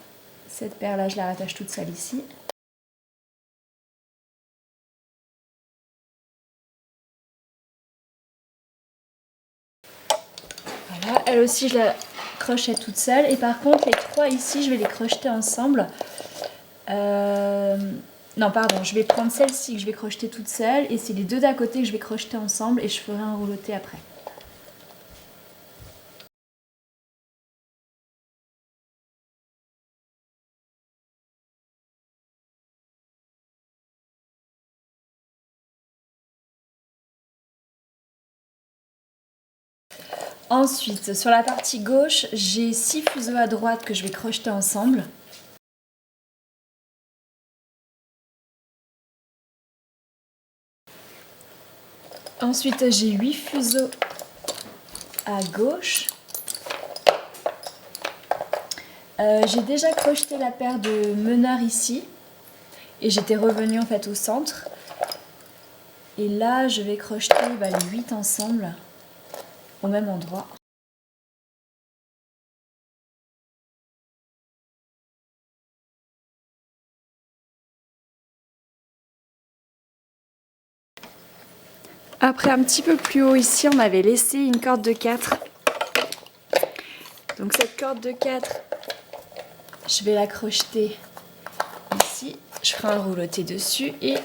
cette paire là je la rattache toute seule ici. Voilà, elle aussi je la crochette toute seule. Et par contre les trois ici je vais les crocheter ensemble. Non pardon, je vais prendre celle-ci que je vais crocheter toute seule. Et c'est les deux d'à côté que je vais crocheter ensemble et je ferai un rouloté après. Ensuite, sur la partie gauche, j'ai 6 fuseaux à droite que je vais crocheter ensemble. Ensuite, j'ai 8 fuseaux à gauche. J'ai déjà crocheté la paire de meneurs ici. Et j'étais revenue en fait au centre. Et là, je vais crocheter les 8 ensemble. Au même endroit. Après, un petit peu plus haut ici, on avait laissé une corde de 4. Donc cette corde de 4, je vais la crocheter ici. Je ferai un rouloté dessus et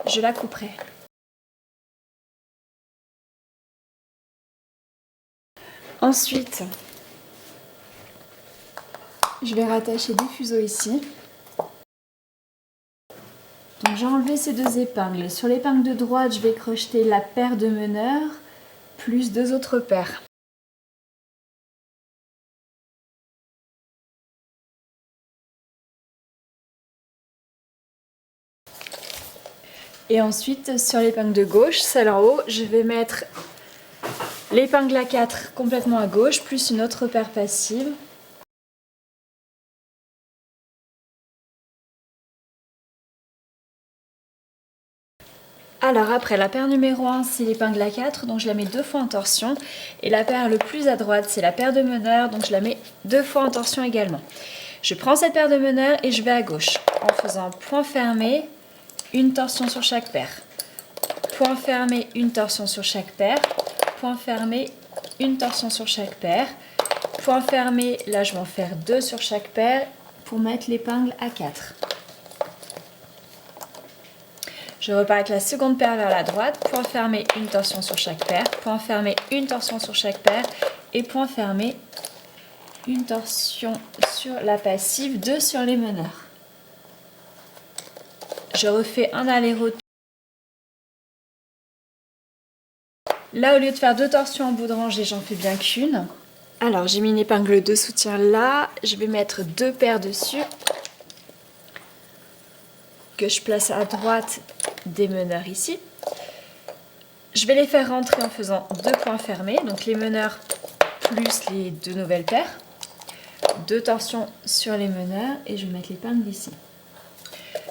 je la couperai. Ensuite, je vais rattacher des fuseaux ici. Donc j'ai enlevé ces deux épingles. Sur l'épingle de droite, je vais crocheter la paire de meneurs plus 2 autres paires. Et ensuite, sur l'épingle de gauche, celle en haut, je vais mettre l'épingle à 4 complètement à gauche, plus une autre paire passive. Alors après, la paire numéro 1, c'est l'épingle à 4, donc je la mets 2 fois en torsion. Et la paire le plus à droite, c'est la paire de meneurs, donc je la mets 2 fois en torsion également. Je prends cette paire de meneurs et je vais à gauche, en faisant point fermé, une torsion sur chaque paire. Point fermé, une torsion sur chaque paire. Point fermé, une torsion sur chaque paire. Point fermé, là je vais en faire 2 sur chaque paire pour mettre l'épingle à 4. Je repars avec la seconde paire vers la droite. Point fermé, une torsion sur chaque paire. Point fermé, une torsion sur chaque paire. Et point fermé, une torsion sur la passive, 2 sur les meneurs. Je refais un aller-retour. Là, au lieu de faire 2 torsions en bout de rangée, j'en fais bien qu'une. Alors, j'ai mis une épingle de soutien là. Je vais mettre 2 paires dessus. Que je place à droite des meneurs ici. Je vais les faire rentrer en faisant 2 points fermés. Donc, les meneurs plus les 2 nouvelles paires. 2 torsions sur les meneurs. Et je vais mettre l'épingle ici.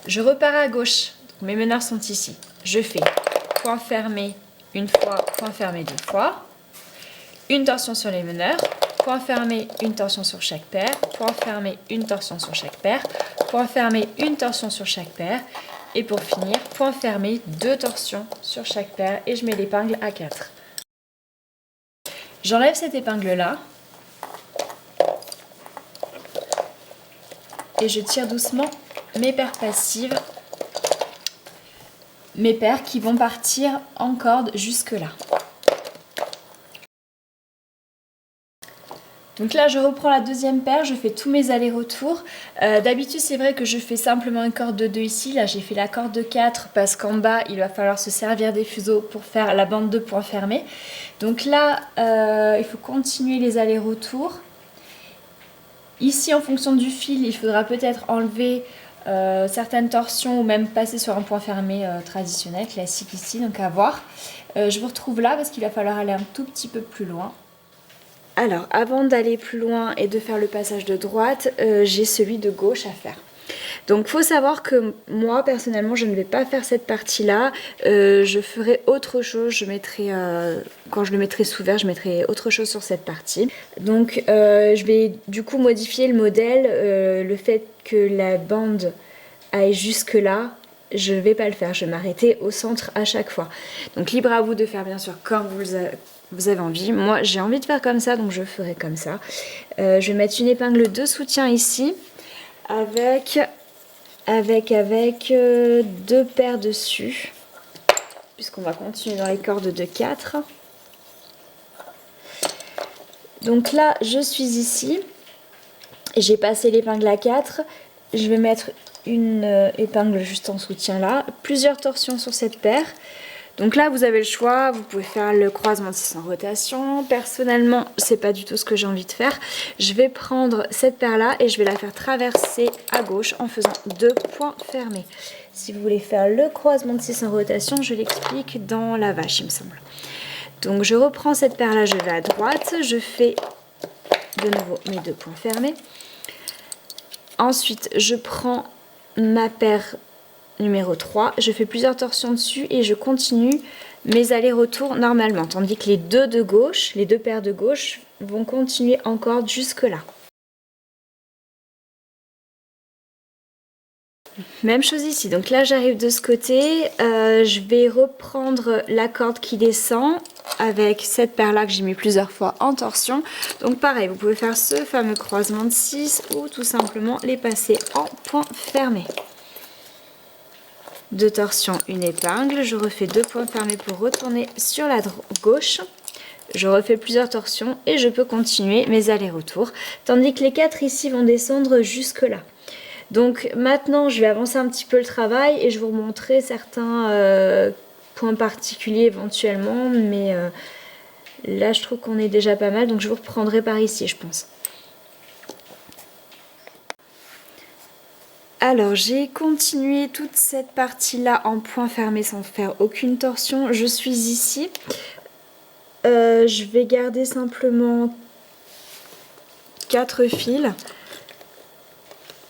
Je repars à gauche. Donc, mes meneurs sont ici. Je fais point fermé une fois, point fermé 2 fois. Une torsion sur les meneurs. Point fermé, une torsion sur chaque paire. Point fermé, une torsion sur chaque paire. Point fermé, une torsion sur chaque paire. Et pour finir, point fermé, 2 torsions sur chaque paire et je mets l'épingle à 4. J'enlève cette épingle-là. Et je tire doucement mes paires passives. Mes paires qui vont partir en corde jusque là. Donc là je reprends la deuxième paire, je fais tous mes allers-retours. D'habitude c'est vrai que je fais simplement une corde de 2 ici, là j'ai fait la corde de 4 parce qu'en bas il va falloir se servir des fuseaux pour faire la bande de points fermés. Donc là il faut continuer les allers-retours. Ici en fonction du fil il faudra peut-être enlever certaines torsions ou même passer sur un point fermé traditionnel, classique ici, donc à voir. Je vous retrouve là parce qu'il va falloir aller un tout petit peu plus loin. Alors, avant d'aller plus loin et de faire le passage de droite, j'ai celui de gauche à faire. Donc, il faut savoir que moi, personnellement, je ne vais pas faire cette partie-là. Je ferai autre chose. Je mettrai, quand je le mettrai sous verre, je mettrai autre chose sur cette partie. Donc, je vais du coup modifier le modèle. Le fait que la bande aille jusque-là, je ne vais pas le faire. Je vais m'arrêter au centre à chaque fois. Donc, libre à vous de faire, bien sûr, comme vous avez envie. Moi j'ai envie de faire comme ça, donc je ferai comme ça. Je vais mettre une épingle de soutien ici avec 2 paires dessus, puisqu'on va continuer dans les cordes de 4. Donc là je suis ici et j'ai passé l'épingle à 4. Je vais mettre une épingle juste en soutien là, plusieurs torsions sur cette paire. Donc là vous avez le choix, vous pouvez faire le croisement de 6 en rotation. Personnellement c'est pas du tout ce que j'ai envie de faire. Je vais prendre cette paire là et je vais la faire traverser à gauche en faisant 2 points fermés. Si vous voulez faire le croisement de 6 en rotation, je l'explique dans la vache il me semble. Donc je reprends cette paire là, je vais à droite, je fais de nouveau mes 2 points fermés. Ensuite je prends ma paire numéro 3, je fais plusieurs torsions dessus et je continue mes allers-retours normalement, tandis que les 2 de gauche, les 2 paires de gauche vont continuer en corde jusque là. Même chose ici, donc là j'arrive de ce côté, je vais reprendre la corde qui descend avec cette paire là que j'ai mis plusieurs fois en torsion. Donc pareil, vous pouvez faire ce fameux croisement de 6 ou tout simplement les passer en point fermé. 2 torsions, une épingle, je refais 2 points fermés pour retourner sur la gauche, je refais plusieurs torsions et je peux continuer mes allers-retours, tandis que les 4 ici vont descendre jusque là. Donc maintenant je vais avancer un petit peu le travail et je vais vous montrer certains points particuliers éventuellement, mais là je trouve qu'on est déjà pas mal, donc je vous reprendrai par ici je pense. Alors j'ai continué toute cette partie là en point fermé sans faire aucune torsion. Je suis ici. Je vais garder simplement 4 fils,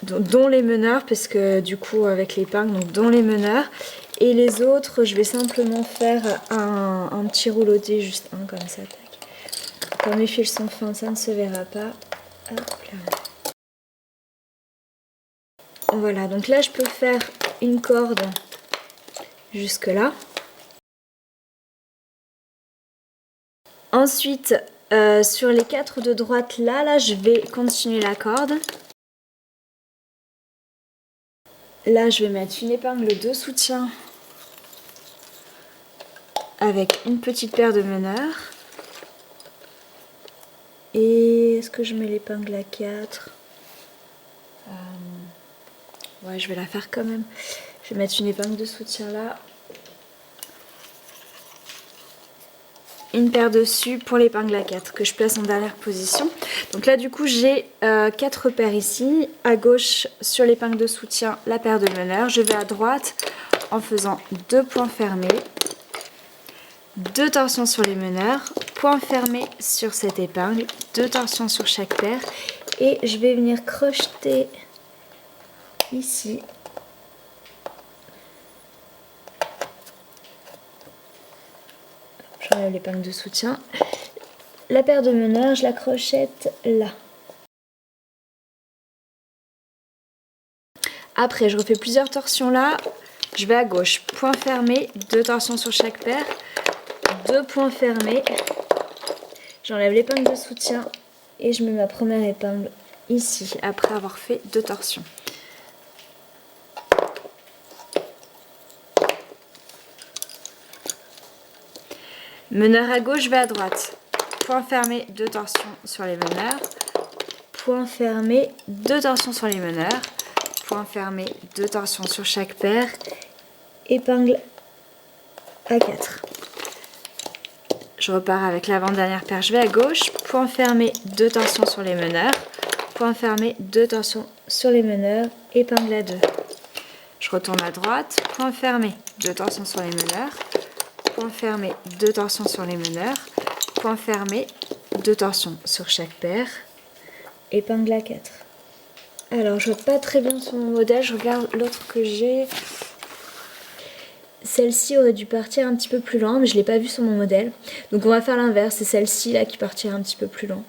dont les meneurs, parce que du coup avec l'épingle, donc dont les meneurs. Et les autres, je vais simplement faire un petit rouloté, juste un comme ça. Tac. Comme les fils sont fins, ça ne se verra pas. Hop là. Voilà, donc là je peux faire une corde jusque là. Ensuite, sur les 4 de droite là, je vais continuer la corde. Là, je vais mettre une épingle de soutien avec une petite paire de meneurs. Et est-ce que je mets l'épingle à 4 ? Ouais, je vais la faire quand même. Je vais mettre une épingle de soutien là. Une paire dessus pour l'épingle à 4 que je place en dernière position. Donc là du coup j'ai 4 paires ici. À gauche sur l'épingle de soutien la paire de meneurs. Je vais à droite en faisant 2 points fermés. 2 torsions sur les meneurs. Point fermé sur cette épingle. 2 torsions sur chaque paire. Et je vais venir crocheter ici. J'enlève l'épingle de soutien. La paire de meneurs, je la crochette là. Après, je refais plusieurs torsions là. Je vais à gauche, point fermé, 2 torsions sur chaque paire, 2 points fermés. J'enlève l'épingle de soutien et je mets ma première épingle ici, après avoir fait 2 torsions. Meneur à gauche, je vais à droite. Point fermé, 2 torsions sur les meneurs. Point fermé, 2 torsions sur les meneurs. Point fermé, 2 torsions sur chaque paire. Épingle à 4. Je repars avec l'avant-dernière paire, je vais à gauche. Point fermé, 2 torsions sur les meneurs. Point fermé, 2 torsions sur les meneurs. Épingle à 2. Je retourne à droite. Point fermé, 2 torsions sur les meneurs. Point fermé, 2 torsions sur les meneurs. Point fermé, 2 torsions sur chaque paire. Épingle à 4. Alors, je vois pas très bien sur mon modèle. Je regarde l'autre que j'ai. Celle-ci aurait dû partir un petit peu plus loin, mais je ne l'ai pas vue sur mon modèle. Donc on va faire l'inverse, c'est celle-ci là qui partira un petit peu plus loin.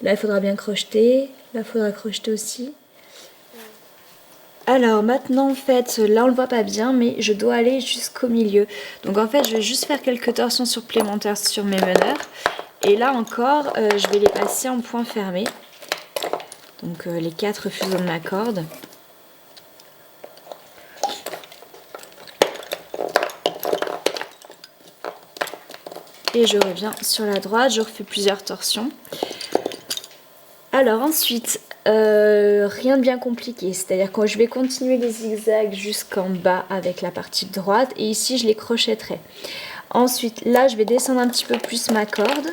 Là, il faudra bien crocheter. Là, il faudra crocheter aussi. Alors maintenant, en fait, là on le voit pas bien, mais je dois aller jusqu'au milieu. Donc en fait, je vais juste faire quelques torsions supplémentaires sur mes meneurs. Et là encore, je vais les passer en point fermé. Donc les 4 fuseaux de ma corde. Et je reviens sur la droite, je refais plusieurs torsions. Alors ensuite, rien de bien compliqué, c'est-à-dire que je vais continuer les zigzags jusqu'en bas avec la partie droite et ici je les crochetterai. Ensuite, là je vais descendre un petit peu plus ma corde.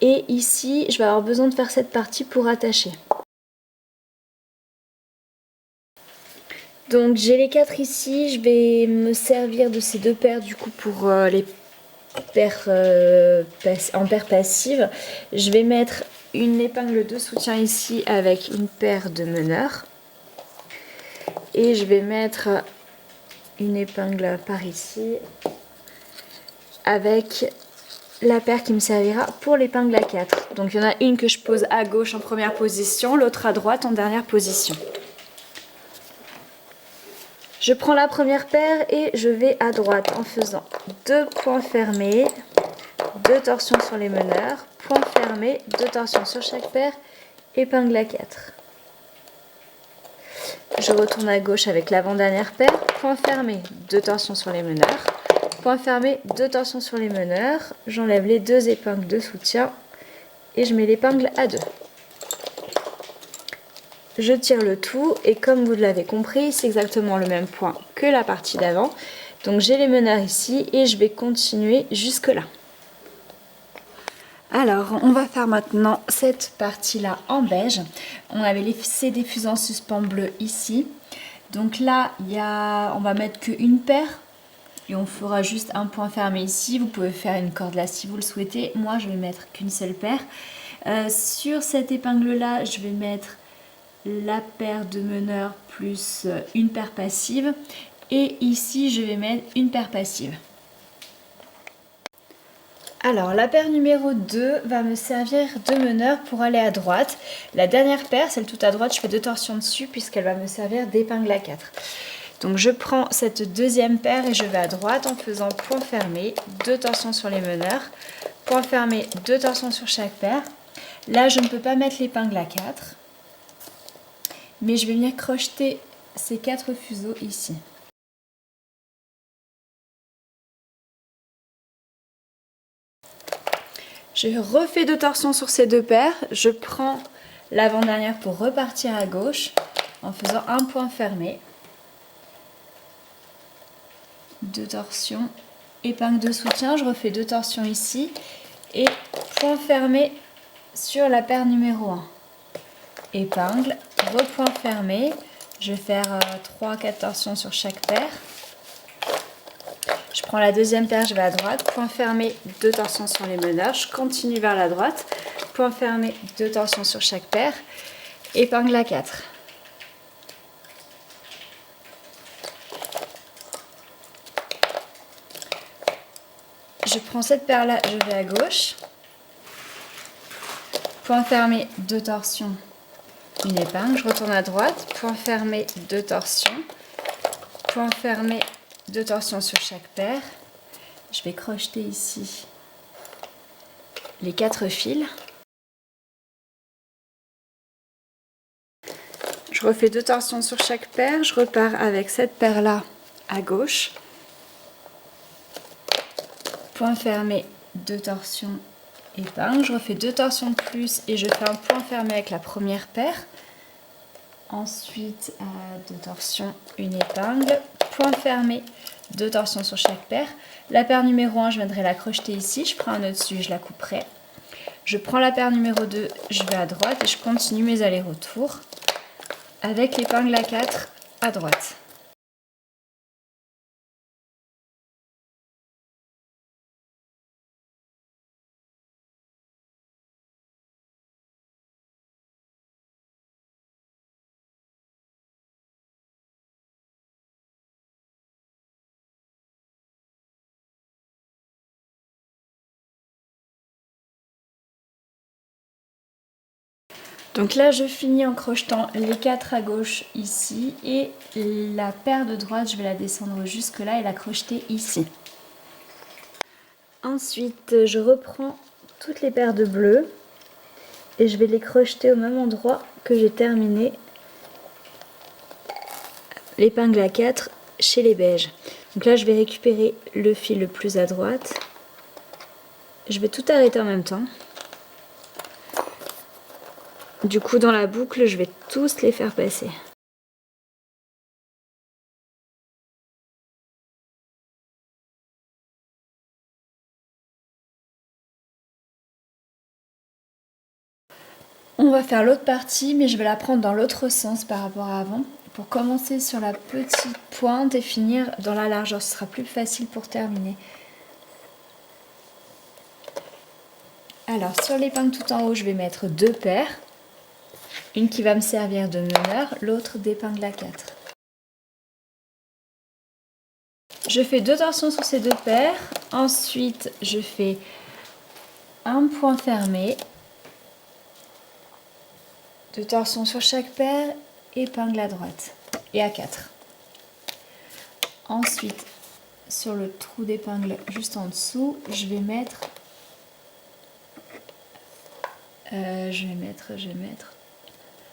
Et ici, je vais avoir besoin de faire cette partie pour attacher. Donc j'ai les 4 ici, je vais me servir de ces 2 paires du coup pour les paires en paire passive. Je vais mettre une épingle de soutien ici avec une paire de meneurs. Et je vais mettre une épingle par ici avec la paire qui me servira pour l'épingle à 4. Donc il y en a une que je pose à gauche en première position, l'autre à droite en dernière position. Je prends la première paire et je vais à droite en faisant 2 points fermés, 2 torsions sur les meneurs, point fermé, 2 torsions sur chaque paire, épingle à 4. Je retourne à gauche avec l'avant-dernière paire, point fermé, 2 torsions sur les meneurs, point fermé, 2 torsions sur les meneurs, j'enlève les 2 épingles de soutien et je mets l'épingle à 2. Je tire le tout et comme vous l'avez compris, c'est exactement le même point que la partie d'avant. Donc j'ai les meneurs ici et je vais continuer jusque là. Alors, on va faire maintenant cette partie-là en beige. On avait laissé des fusées en suspens bleu ici. Donc là, on va mettre qu'une paire et on fera juste un point fermé ici. Vous pouvez faire une corde là si vous le souhaitez. Moi, je vais mettre qu'une seule paire. Sur cette épingle-là, je vais mettre la paire de meneurs plus une paire passive. Et ici, je vais mettre une paire passive. Alors, la paire numéro 2 va me servir de meneur pour aller à droite. La dernière paire, celle tout à droite, je fais 2 torsions dessus puisqu'elle va me servir d'épingle à 4. Donc, je prends cette deuxième paire et je vais à droite en faisant point fermé, 2 torsions sur les meneurs, point fermé, 2 torsions sur chaque paire. Là, je ne peux pas mettre l'épingle à 4, mais je vais venir crocheter ces 4 fuseaux ici. Je refais 2 torsions sur ces 2 paires, je prends l'avant-dernière pour repartir à gauche en faisant un point fermé, 2 torsions, épingle de soutien, je refais 2 torsions ici et point fermé sur la paire numéro 1. Épingle, repoint fermé, je vais faire 3-4 torsions sur chaque paire. Je prends la deuxième paire, je vais à droite, point fermé, 2 torsions sur les meneurs, je continue vers la droite, point fermé, 2 torsions sur chaque paire, épingle à 4. Je prends cette paire là, je vais à gauche, point fermé, 2 torsions, une épingle, je retourne à droite, point fermé, 2 torsions, point fermé, 2 torsions sur chaque paire. Je vais crocheter ici les 4 fils. Je refais 2 torsions sur chaque paire, je repars avec cette paire là à gauche. Point fermé, 2 torsions, épingle. Je refais 2 torsions de plus et je fais un point fermé avec la première paire. Ensuite, 2 torsions, une épingle. Point fermé, 2 torsions sur chaque paire. La paire numéro 1, je viendrai la crocheter ici. Je prends un nœud dessus et je la couperai. Je prends la paire numéro 2, je vais à droite et je continue mes allers-retours avec l'épingle à 4 à droite. Donc là, je finis en crochetant les 4 à gauche ici et la paire de droite, je vais la descendre jusque là et la crocheter ici. Ensuite, je reprends toutes les paires de bleu et je vais les crocheter au même endroit que j'ai terminé l'épingle à 4 chez les beiges. Donc là, je vais récupérer le fil le plus à droite. Je vais tout arrêter en même temps. Du coup, dans la boucle, je vais tous les faire passer. On va faire l'autre partie, mais je vais la prendre dans l'autre sens par rapport à avant. Pour commencer sur la petite pointe et finir dans la largeur, ce sera plus facile pour terminer. Alors, sur l'épingle tout en haut, je vais mettre 2 paires. Une qui va me servir de meneur, l'autre d'épingle à 4. Je fais 2 torsions sur ces 2 paires. Ensuite, je fais un point fermé. 2 torsions sur chaque paire, épingle à droite et à 4. Ensuite, sur le trou d'épingle juste en dessous, je vais mettre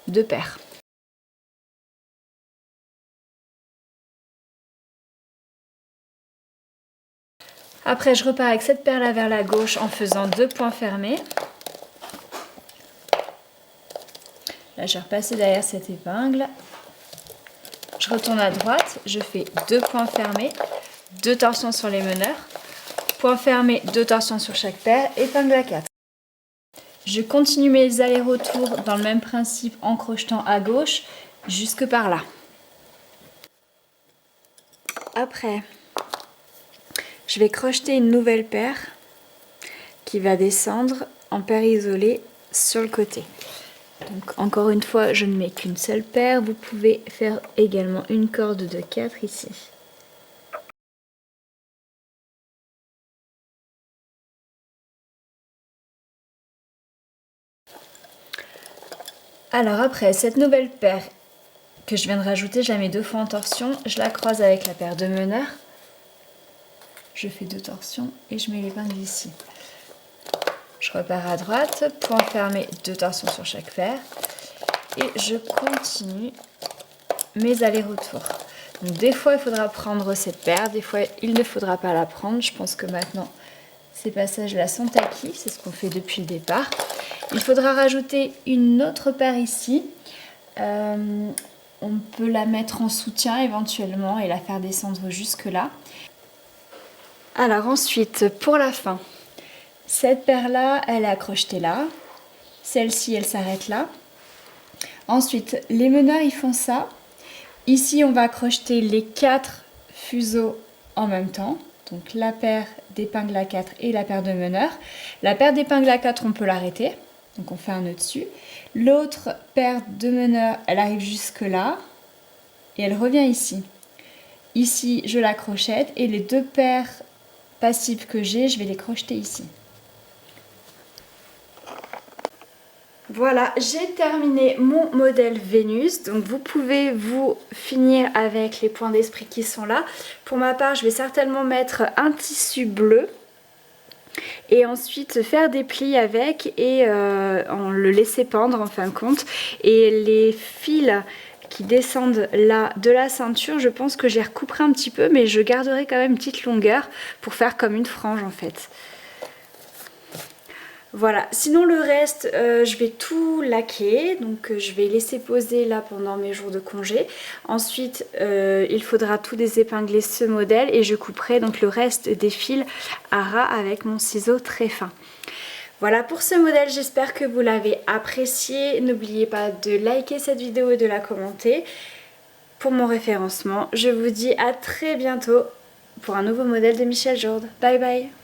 2 paires. Après, je repars avec cette paire-là vers la gauche en faisant 2 points fermés. Là, je vais repasser derrière cette épingle. Je retourne à droite, je fais 2 points fermés, 2 torsions sur les meneurs, point fermé, 2 torsions sur chaque paire, épingle à 4. Je continue mes allers-retours dans le même principe en crochetant à gauche jusque par là. Après, je vais crocheter une nouvelle paire qui va descendre en paire isolée sur le côté. Donc encore une fois, je ne mets qu'une seule paire. Vous pouvez faire également une corde de 4 ici. Alors après, cette nouvelle paire que je viens de rajouter, je la mets 2 fois en torsion. Je la croise avec la paire de meneurs. Je fais 2 torsions et je mets l'épingle ici. Je repars à droite, point fermé, 2 torsions sur chaque paire. Et je continue mes allers-retours. Donc des fois, il faudra prendre cette paire, des fois, il ne faudra pas la prendre. Je pense que maintenant, ces passages-là sont acquis. C'est ce qu'on fait depuis le départ. Il faudra rajouter une autre paire ici. On peut la mettre en soutien éventuellement et la faire descendre jusque là. Alors ensuite, pour la fin, cette paire-là, elle est accrochetée là. Celle-ci, elle s'arrête là. Ensuite, les meneurs, ils font ça. Ici, on va crocheter les 4 fuseaux en même temps. Donc la paire d'épingles à 4 et la paire de meneurs. La paire d'épingles à 4, on peut l'arrêter. Donc on fait un nœud dessus. L'autre paire de meneurs, elle arrive jusque là. Et elle revient ici. Ici, je la crochette. Et les 2 paires passives que j'ai, je vais les crocheter ici. Voilà, j'ai terminé mon modèle Vénus, donc vous pouvez vous finir avec les points d'esprit qui sont là. Pour ma part, je vais certainement mettre un tissu bleu et ensuite faire des plis avec et en le laisser pendre en fin de compte. Et les fils qui descendent là de la ceinture, je pense que j'y recouperai un petit peu, mais je garderai quand même une petite longueur pour faire comme une frange en fait. Voilà, sinon le reste, je vais tout laquer, donc je vais laisser poser là pendant mes jours de congé. Ensuite, il faudra tout désépingler ce modèle et je couperai donc le reste des fils à ras avec mon ciseau très fin. Voilà pour ce modèle, j'espère que vous l'avez apprécié. N'oubliez pas de liker cette vidéo et de la commenter pour mon référencement. Je vous dis à très bientôt pour un nouveau modèle de Michel Jourde. Bye bye!